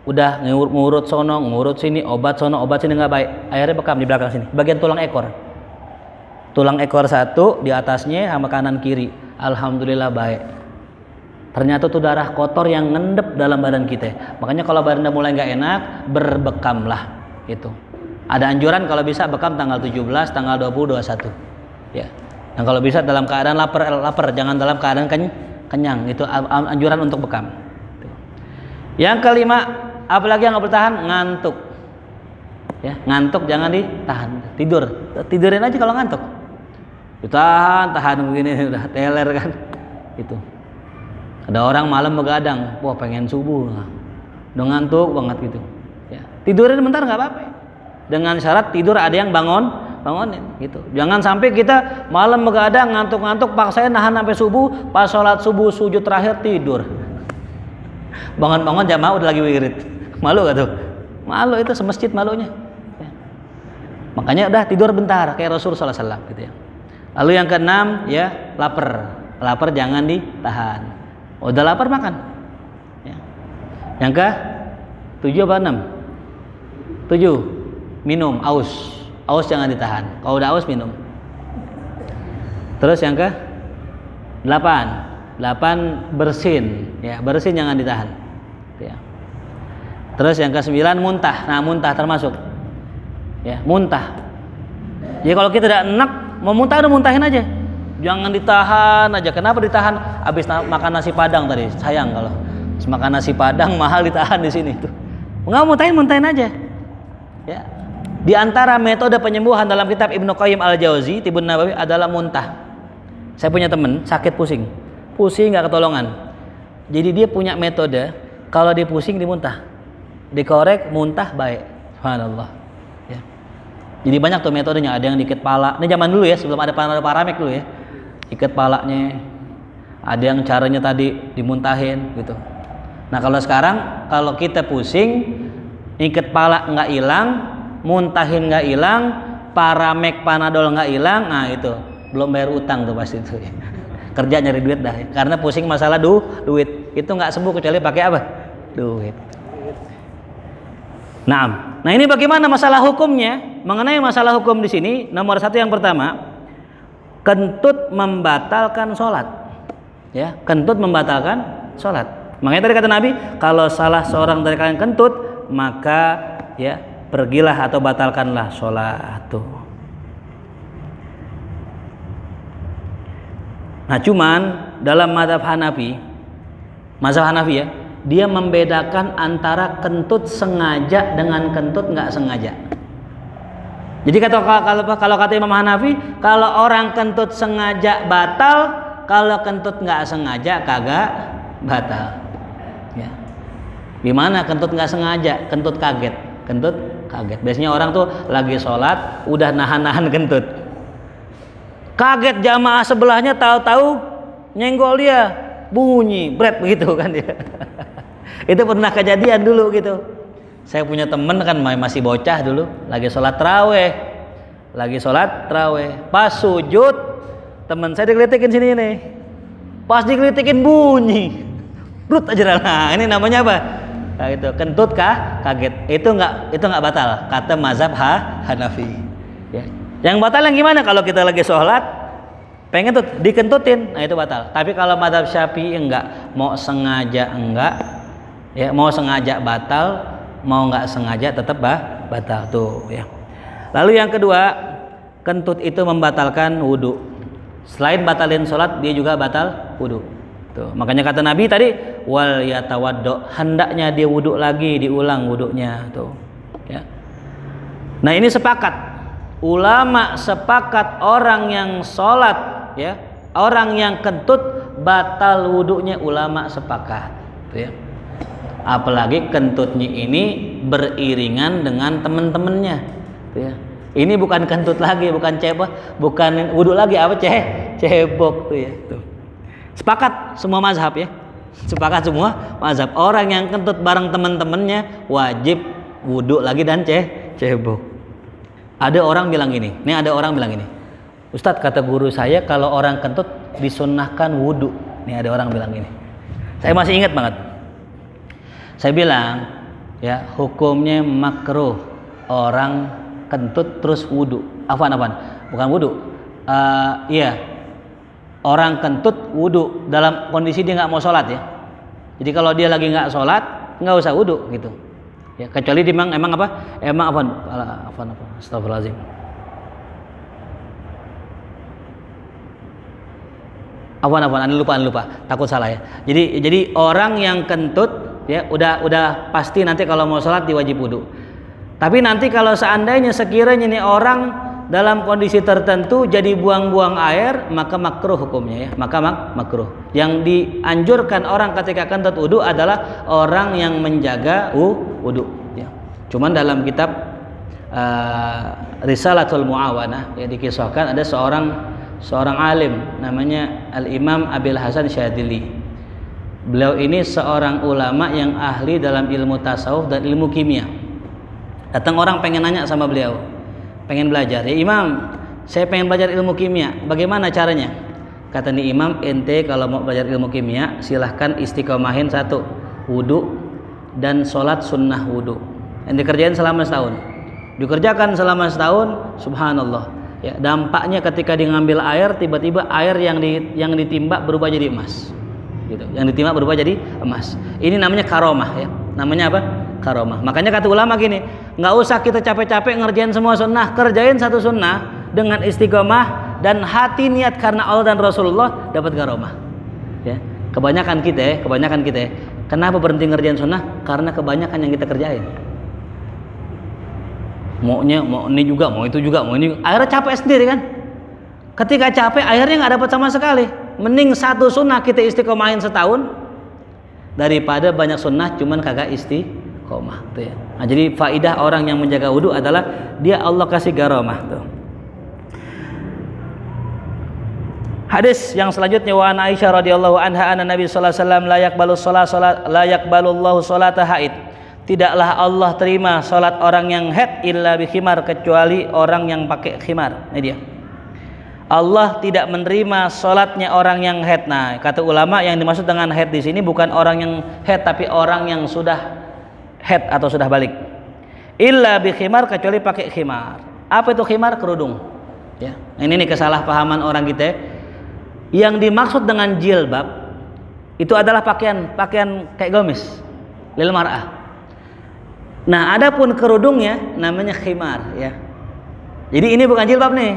Udah ngurut sono, ngurut sini, obat sono, obat sini nggak baik. Akhirnya bekam di belakang sini, bagian tulang ekor. Tulang ekor satu, di atasnya sama kanan kiri. Alhamdulillah baik. Ternyata tuh darah kotor yang ngendep dalam badan kita. Makanya kalau badan mulai nggak enak, berbekamlah. Itu. Ada anjuran kalau bisa bekam tanggal 17, tanggal 20, 21. Ya. Dan kalau bisa dalam keadaan lapar, jangan dalam keadaan kenyang. Itu anjuran untuk bekam. Yang kelima, apalagi yang nggak bertahan, ngantuk. Ya, ngantuk jangan ditahan. Tidurin aja kalau ngantuk. Tahan begini udah teler kan. Itu. Ada orang malam begadang, wah pengen subuh, udah ngantuk banget gitu. Ya, tidurin bentar nggak apa-apa. Dengan syarat tidur ada yang bangunin gitu. Jangan sampai kita malam begadang ngantuk-ngantuk, paksain nahan sampai subuh, pas sholat subuh sujud terakhir tidur. Bangun-bangun jamaah udah lagi wirid. Malu gak tuh? Malu itu semasjid malunya. Ya. Makanya udah tidur bentar kayak Rasul sallallahu alaihi wasallam gitu ya. Lalu yang keenam ya, lapar jangan ditahan. Udah lapar makan. Ya. Yang ke 7 apa 6? 7 minum, aus jangan ditahan. Kalau udah aus minum. Terus yang ke 8 bersin, ya bersin jangan ditahan. Ya. Terus yang ke 9 muntah. Nah muntah termasuk. Ya muntah. Jadi kalau kita tidak enak mau muntah udah muntahin aja. Jangan ditahan aja. Kenapa ditahan? Habis makan nasi padang tadi. Sayang kalau makan nasi padang mahal ditahan di sini tuh. Enggak muntahin aja. Ya. Di antara metode penyembuhan dalam kitab Ibnu Qayyim Al-Jauzi, Tibun Nabawi adalah muntah. Saya punya teman sakit pusing nggak ketolongan. Jadi dia punya metode kalau dia pusing dimuntah, dikorek muntah baik. Subhanallah. Ya. Jadi banyak tuh metodenya. Ada yang diikat pala. Ini zaman dulu ya, sebelum ada paramek dulu ya. Ikat palanya. Ada yang caranya tadi dimuntahin gitu. Nah kalau sekarang kalau kita pusing, ikat pala nggak hilang, muntahin nggak hilang, Paramek Panadol nggak hilang, nah itu belum bayar utang tuh pasti itu. Kerja nyari duit dah, karena pusing masalah duit. Itu nggak sembuh kecuali pakai apa? Duit. Nah ini bagaimana masalah hukumnya? Mengenai masalah hukum di sini, nomor satu yang pertama, kentut membatalkan sholat. Ya, kentut membatalkan sholat. Makanya tadi kata Nabi, kalau salah seorang dari kalian kentut, maka ya pergilah atau batalkanlah sholat tuh. Nah cuman dalam mazhab Hanafi ya, dia membedakan antara kentut sengaja dengan kentut nggak sengaja. Jadi kalau kata Imam Hanafi, kalau orang kentut sengaja batal, kalau kentut nggak sengaja kagak batal. Ya. Gimana kentut nggak sengaja? Kentut kaget. Biasanya orang tuh lagi sholat, udah nahan kentut. Kaget jamaah sebelahnya tahu-tahu nyenggol dia, bunyi, bret begitu kan dia. Itu pernah kejadian dulu gitu. Saya punya temen kan masih bocah dulu, lagi sholat taraweh. Pas sujud, temen saya digelitikin sini nih. Pas digelitikin bunyi, brut aja. Nah ini namanya apa? Nah, itu kentut kaget. Itu nggak batal kata mazhab Hanafi. Ya. Yang batal yang gimana? Kalau kita lagi sholat pengen tuh dikentutin, nah itu batal. Tapi kalau mazhab Syafi'i enggak, mau sengaja enggak, ya mau sengaja batal, mau nggak sengaja tetap batal tuh ya. Lalu yang kedua, kentut itu membatalkan wudhu. Selain batalin sholat, dia juga batal wudhu. Tuh, makanya kata Nabi tadi, wal yatawaddo, hendaknya dia wudhu lagi, diulang wudhunya tuh. Ya. Nah ini sepakat, ulama sepakat orang yang sholat, ya, orang yang kentut batal wudhunya, ulama sepakat, tuh ya. Apalagi kentutnya ini beriringan dengan teman-temannya, tuh ya. Ini bukan kentut lagi, bukan wudhu lagi, apa cebok tuh ya. Tuh. Sepakat semua mazhab ya, sepakat semua mazhab. Orang yang kentut bareng teman-temannya wajib wudhu lagi dan cebok. Ada orang bilang gini, Ustadz kata guru saya kalau orang kentut disunnahkan wudhu. Nih ada orang bilang gini, saya masih ingat banget. Saya bilang ya hukumnya makruh orang kentut terus wudhu. Afwan, bukan wudhu. Iya, orang kentut wudhu dalam kondisi dia nggak mau sholat ya. Jadi kalau dia lagi nggak sholat nggak usah wudhu gitu. Ya, kecuali dia emang astagfirullahaladzim. Anda lupa, takut salah ya. Jadi orang yang kentut ya udah pasti nanti kalau mau sholat diwajib wudhu. Tapi nanti kalau seandainya sekiranya nih orang dalam kondisi tertentu jadi buang-buang air, maka makruh hukumnya ya, maka makruh. Yang dianjurkan orang ketika kentut wudhu adalah orang yang menjaga wudhu ya. Cuman dalam kitab Risalatul Muawanah ya dikisahkan ada seorang alim namanya Al-Imam Abil Hasan Syadili. Beliau ini seorang ulama yang ahli dalam ilmu tasawuf dan ilmu kimia. Datang orang pengen nanya sama beliau, pengen belajar, ya Imam, saya pengen belajar ilmu kimia, bagaimana caranya? Kata nih Imam, ente kalau mau belajar ilmu kimia silahkan istiqomahin satu, wudhu dan sholat sunnah wudhu. Ente kerjain selama setahun, dikerjakan selama setahun, subhanallah ya, dampaknya ketika dia ngambil air, tiba-tiba air yang ditimba berubah jadi emas gitu. Yang ditimba berubah jadi emas. Ini namanya karomah ya. Namanya apa? Karomah. Makanya kata ulama gini, nggak usah kita capek-capek ngerjain semua sunnah, kerjain satu sunnah dengan istiqomah dan hati niat karena Allah dan Rasulullah, dapat karomah. Ya. Kebanyakan kita, kenapa berhenti ngerjain sunnah? Karena kebanyakan yang kita kerjain. Mau ini juga, mau itu juga, mau ini. Akhirnya capek sendiri kan? Ketika capek, akhirnya nggak dapat sama sekali. Mending satu sunnah kita istiqomahin setahun daripada banyak sunnah cuman kagak istiqomah tuh ya. Nah, jadi faidah orang yang menjaga wudhu adalah dia Allah kasih garomah tuh. Hadis yang selanjutnya, wa an Aisyah radhiyallahu anha anna Nabi sallallahu alaihi wasallam la yaqbalullahu salata haid. Tidaklah Allah terima salat orang yang haid illa bi khimar, kecuali orang yang pakai khimar. Ini dia. Allah tidak menerima salatnya orang yang haid. Nah, kata ulama yang dimaksud dengan haid di sini bukan orang yang haid tapi orang yang sudah haid atau sudah balik. Illa bi khimar, kecuali pakai khimar. Apa itu khimar? Kerudung. Ya. Ini nih kesalahpahaman orang kita. Yang dimaksud dengan jilbab itu adalah pakaian kayak gamis lil mar'ah. Nah, adapun kerudungnya namanya khimar ya. Jadi ini bukan jilbab nih.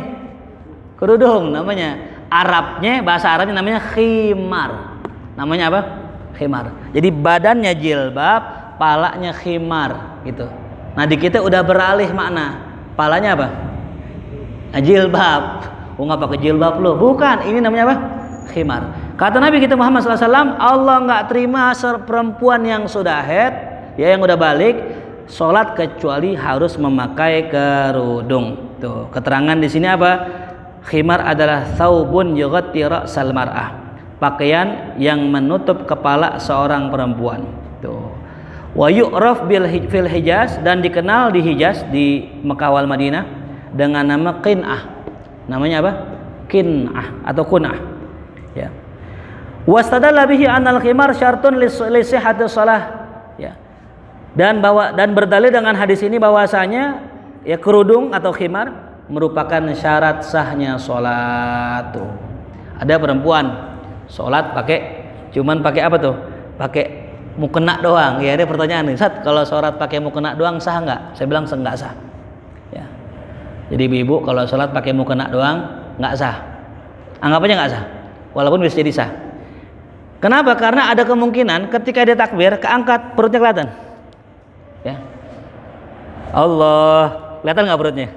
Kerudung namanya. Arabnya, bahasa Arabnya namanya khimar. Namanya apa? Khimar. Jadi badannya jilbab, palanya khimar gitu. Nah, di kita udah beralih makna. Palanya apa? Jilbab. Nggak pakai jilbab lo, bukan, ini namanya apa? Khimar. Kata Nabi kita Muhammad SAW, Allah nggak terima perempuan yang sudah haid, ya yang udah balik, sholat kecuali harus memakai kerudung. Tuh, keterangan di sini apa? Khimar adalah thawbun yughatti ra'sal mar'ah, pakaian yang menutup kepala seorang perempuan. Tuh. Wa yu'raf fil Hijaz, dan dikenal di Hijaz di Mekah wal Madinah dengan nama qin'ah. Namanya apa? Qin'ah atau kun'ah. Ya. Wastadalla bihi anal khimar syartun li sihhatis shalah. Ya. Dan berdalil dengan hadis ini bahwasanya ya kerudung atau khimar merupakan syarat sahnya salat. Tuh. Ada perempuan salat cuman pakai apa tuh? Pakai mukena doang. Ya, ada pertanyaan nih, Ustaz, kalau salat pakai mukena doang sah enggak? Saya bilang enggak sah. Ya. Jadi ibu kalau sholat pakai mukena doang nggak sah, anggap aja nggak sah, walaupun bisa jadi sah. Kenapa? Karena ada kemungkinan ketika dia takbir keangkat perutnya kelihatan. Ya. Allah, kelihatan nggak perutnya?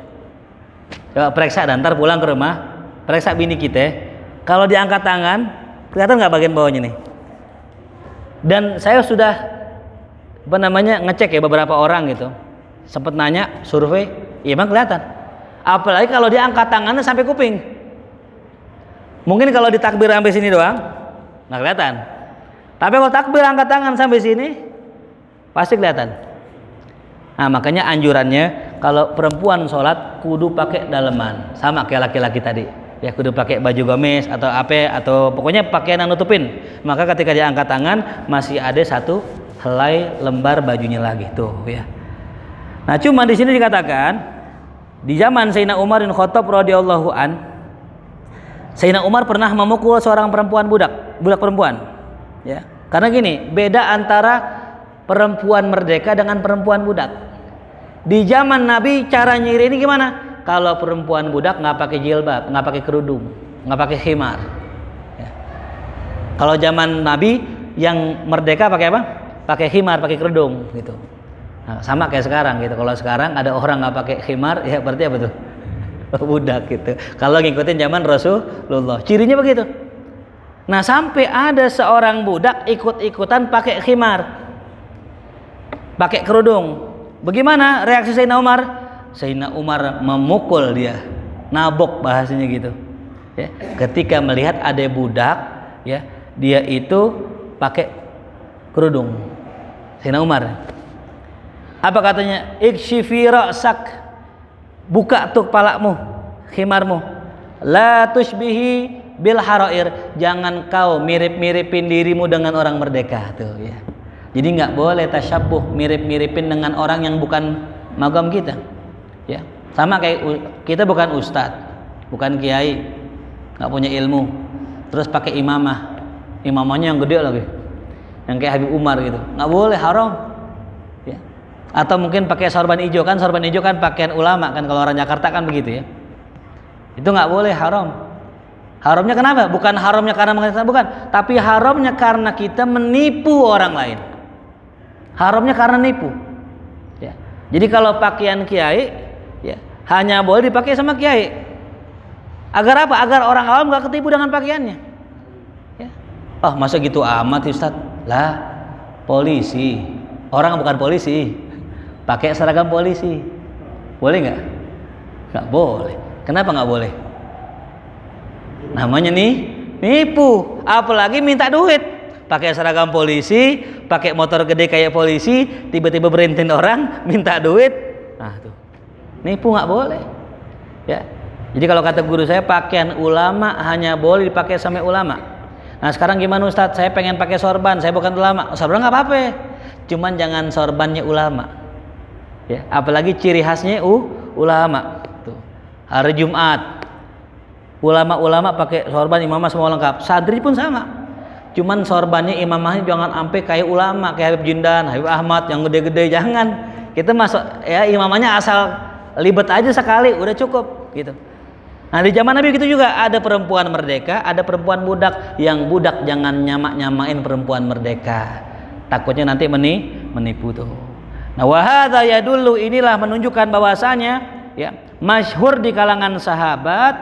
Coba periksa dan ntar pulang ke rumah, periksa bini kita. Kalau diangkat tangan, kelihatan nggak bagian bawahnya nih? Dan saya sudah ngecek ya beberapa orang gitu, sempet nanya, survei, ya emang kelihatan. Apalagi kalau dia angkat tangannya sampai kuping. Mungkin kalau ditakbir sampai sini doang nggak kelihatan. Tapi kalau takbir angkat tangan sampai sini pasti kelihatan. Nah, makanya anjurannya kalau perempuan sholat kudu pakai daleman, sama kayak laki-laki tadi. Ya kudu pakai baju gamis atau apa, atau pokoknya pakaian yang nutupin. Maka ketika dia angkat tangan masih ada satu helai lembar bajunya lagi tuh ya. Nah, cuma di sini dikatakan di zaman Sayyidina Umar bin Khattab radhiyallahu an, Sayyidina Umar pernah memukul seorang budak perempuan. Ya. Karena gini, beda antara perempuan merdeka dengan perempuan budak. Di zaman Nabi cara nyiri ini gimana? Kalau perempuan budak nggak pakai jilbab, nggak pakai kerudung, nggak pakai khimar. Ya. Kalau zaman Nabi yang merdeka pakai apa? Pakai khimar, pakai kerudung gitu. Nah, sama kayak sekarang gitu. Kalau sekarang ada orang nggak pakai khimar, ya berarti apa tuh? Budak gitu. Kalau ngikutin zaman Rasulullah, cirinya begitu. Nah, sampai ada seorang budak ikut-ikutan pakai khimar, pakai kerudung. Bagaimana reaksi Sayyidina Umar? Sayyidina Umar memukul dia, nabok bahasanya gitu. Ya, ketika melihat ada budak, ya dia itu pakai kerudung. Sayyidina Umar. Apa katanya? Ikshifi ra'sak, buka tuh kepalamu, khimarmu. La tushbihi bil harair, jangan kau mirip-miripin dirimu dengan orang merdeka tuh ya. Jadi nggak boleh tasyabbuh, mirip-miripin dengan orang yang bukan magam kita. Ya. Sama kayak kita bukan ustadz, bukan kiai, nggak punya ilmu, terus pakai imamahnya yang gede lagi, yang kayak Habib Umar gitu, nggak boleh, haram. Atau mungkin pakai sorban hijau kan pakaian ulama kan, kalau orang Jakarta kan begitu ya. Itu nggak boleh, haram. Haramnya kenapa? Bukan haramnya karena mengatakan bukan, tapi haramnya karena kita menipu orang lain. Haramnya karena nipu. Ya. Jadi kalau pakaian kiai, ya hanya boleh dipakai sama kiai. Agar apa? Agar orang awam nggak ketipu dengan pakaiannya. Ya. Oh masa gitu amat Ustaz? Lah polisi, orang bukan polisi. Pakai seragam polisi, boleh nggak? Nggak boleh. Kenapa nggak boleh? namanya nipu. Apalagi minta duit, pakai seragam polisi, pakai motor gede kayak polisi, tiba-tiba berintin orang minta duit. Nah tuh, nipu nggak boleh. Ya, jadi kalau kata guru saya, pakaian ulama hanya boleh dipakai sama ulama. Nah sekarang gimana Ustadz? Saya pengen pakai sorban, saya bukan ulama. Sorban nggak apa-apa, cuman jangan sorbannya ulama. Ya, apalagi ciri khasnya ulama. Tuh, hari Jumat, ulama-ulama pakai sorban, imamah semua lengkap. Santri pun sama. Cuman sorbannya imamahnya jangan sampai kayak ulama, kayak Habib Jindan, Habib Ahmad yang gede-gede, jangan. Kita masuk ya imamahnya asal libet aja sekali udah cukup gitu. Nah di zaman Nabi gitu juga, ada perempuan merdeka, ada perempuan budak. Yang budak jangan nyamak-nyamain perempuan merdeka, takutnya nanti menipu tuh. Nah wahadza yadullu, inilah menunjukkan bahwasanya ya masyhur di kalangan sahabat,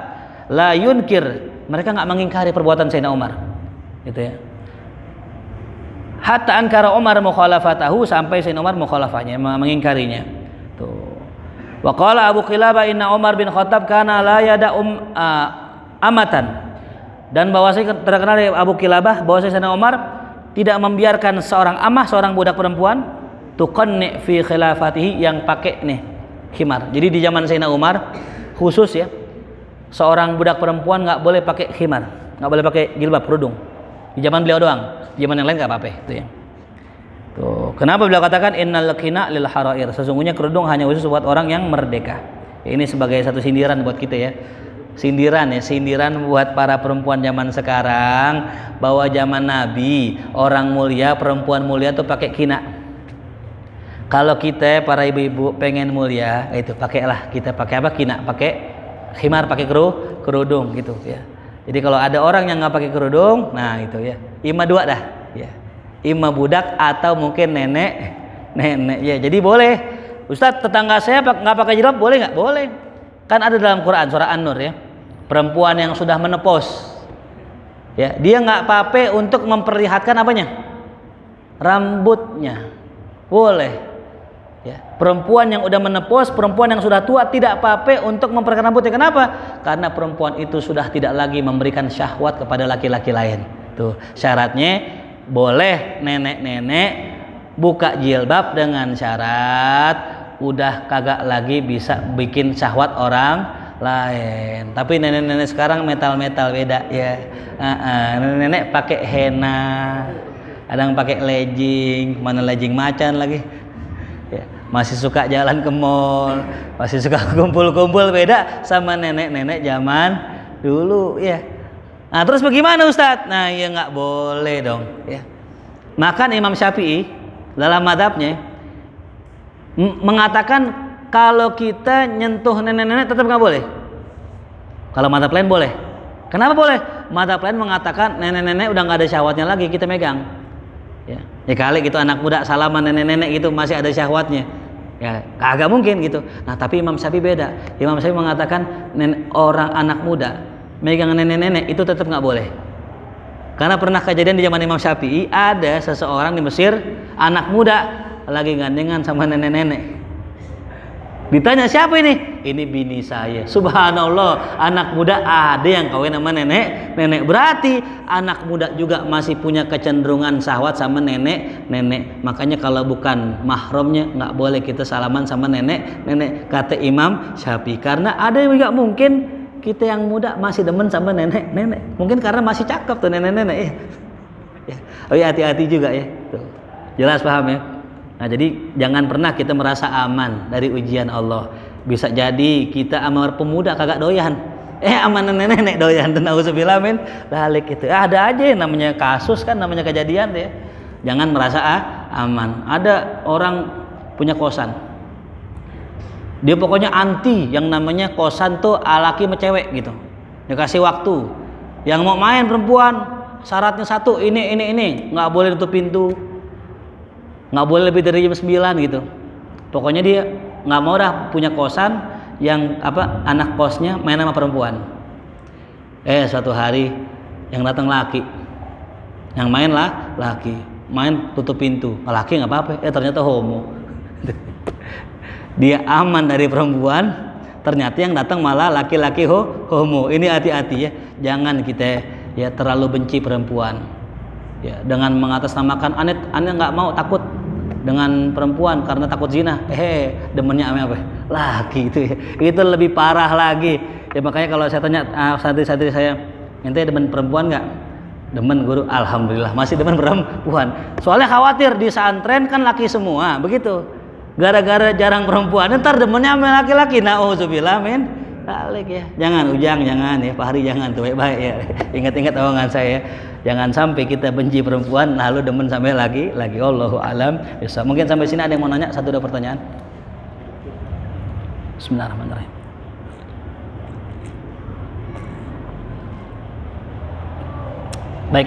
la yunkir, mereka nggak mengingkari perbuatan Sayyidina Umar gitu ya. Hatta ankara Umar mukhalafatahu, sampai Sayyidina Umar mukhalafahnya, mengingkarinya. Tuh. Wa qala Abu Qilabah inna Umar bin Khattab kana la yada amatan. Dan bahwasanya terkenal dari Abu Qilabah bahwasanya Sayyidina Umar tidak membiarkan seorang amah, seorang budak perempuan tuqanni fi khilafatihi, yang pakai nih khimar. Jadi di zaman Sayyidina Umar khusus ya, seorang budak perempuan nggak boleh pakai khimar, nggak boleh pakai jilbab, kerudung. Di zaman beliau doang, di zaman yang lain nggak apa-apa itu ya. Tuh, kenapa beliau katakan innal qina lil harair, sesungguhnya kerudung hanya khusus buat orang yang merdeka. Ya, ini sebagai satu sindiran buat kita ya. Sindiran buat para perempuan zaman sekarang, bahwa zaman Nabi orang mulia, perempuan mulia tuh pakai kina. Kalau kita para ibu-ibu pengen mulia, itu pakailah, kita pakai apa? Kina, pakai khimar, pakai kerudung gitu ya. Jadi kalau ada orang yang nggak pakai kerudung, nah itu ya, ima dua dah ya, ima budak atau mungkin nenek ya. Jadi boleh, Ustadz tetangga saya nggak pakai jilbab boleh nggak? Boleh, kan ada dalam Quran surah An-Nur ya, perempuan yang sudah menepos ya, dia nggak apa-apa untuk memperlihatkan apanya, rambutnya, boleh. Ya, perempuan yang udah menepos, perempuan yang sudah tua tidak apa-apa untuk memperlihatkan rambutnya. Kenapa? Karena perempuan itu sudah tidak lagi memberikan syahwat kepada laki-laki lain. Tuh, syaratnya boleh nenek-nenek buka jilbab dengan syarat udah kagak lagi bisa bikin syahwat orang lain. Tapi nenek-nenek sekarang metal-metal beda ya. Nenek-nenek pakai henna, ada yang pakai legging, mana legging macan lagi. Ya, masih suka jalan ke mall, masih suka kumpul-kumpul, beda sama nenek-nenek zaman dulu ya. Nah terus bagaimana Ustadz? Nah ya nggak boleh dong ya. Maka Imam Syafi'i dalam madhabnya mengatakan kalau kita nyentuh nenek-nenek tetap nggak boleh. Kalau madhab lain boleh. Kenapa boleh? Madhab lain mengatakan nenek-nenek udah nggak ada syahwatnya lagi kita megang. Ya kali gitu anak muda salaman nenek-nenek gitu masih ada syahwatnya, ya kagak mungkin gitu. Nah tapi Imam Syafi'i beda. Imam Syafi'i mengatakan orang anak muda megang nenek-nenek itu tetap nggak boleh. Karena pernah kejadian di zaman Imam Syafi'i, ada seseorang di Mesir, anak muda lagi gandengan sama nenek-nenek. Ditanya siapa ini? Ini bini saya. Subhanallah, anak muda ada yang kawin sama nenek. Berarti anak muda juga masih punya kecenderungan syahwat sama nenek. Makanya kalau bukan mahramnya nggak boleh kita salaman sama nenek. Kata Imam Syafi'i. Karena ada juga mungkin kita yang muda masih demen sama nenek. Mungkin karena masih cakep tuh nenek ya. Oh ya, hati-hati juga ya. Tuh. Jelas paham ya? Nah jadi jangan pernah kita merasa aman dari ujian Allah. Bisa jadi kita sama pemuda kagak doyan, sama nenek doyan. Dan auzubillah min dzalik itu. Ada aja yang namanya kasus kan, namanya kejadian ya. Jangan merasa aman. Ada orang punya kosan, dia pokoknya anti yang namanya kosan tuh laki sama cewek gitu. Dia kasih waktu. Yang mau main perempuan syaratnya satu, ini nggak boleh tutup pintu, nggak boleh lebih dari jam 9 gitu. Pokoknya dia nggak mau dah punya kosan yang anak kosnya main sama perempuan. Suatu hari yang datang laki, yang main laki, main tutup pintu, laki nggak apa-apa, ternyata homo. Dia aman dari perempuan, ternyata yang datang malah laki-laki homo. Ini hati-hati ya. jangan kita ya terlalu benci perempuan. Ya, dengan mengatasnamakan aneh nggak mau takut dengan perempuan karena takut zina. Demennya apa? Laki itu ya. Itu lebih parah lagi. Ya makanya kalau saya tanya santri-santri saya, ente demen perempuan nggak? Demen guru, alhamdulillah masih demen perempuan. Soalnya khawatir di santren kan laki semua, begitu. Gara-gara jarang perempuan, ntar demennya sama laki-laki. Nauzubillah min dzalik ya. Jangan Ujang, jangan ya, Pak Hari jangan tuh baik ya. Ingat-ingat omongan saya. Jangan sampai kita benci perempuan lalu demen sampai lagi. Allahu alam. Bisa. Mungkin sampai sini ada yang mau nanya, 1-2 pertanyaan. Bismillahirrahmanirrahim.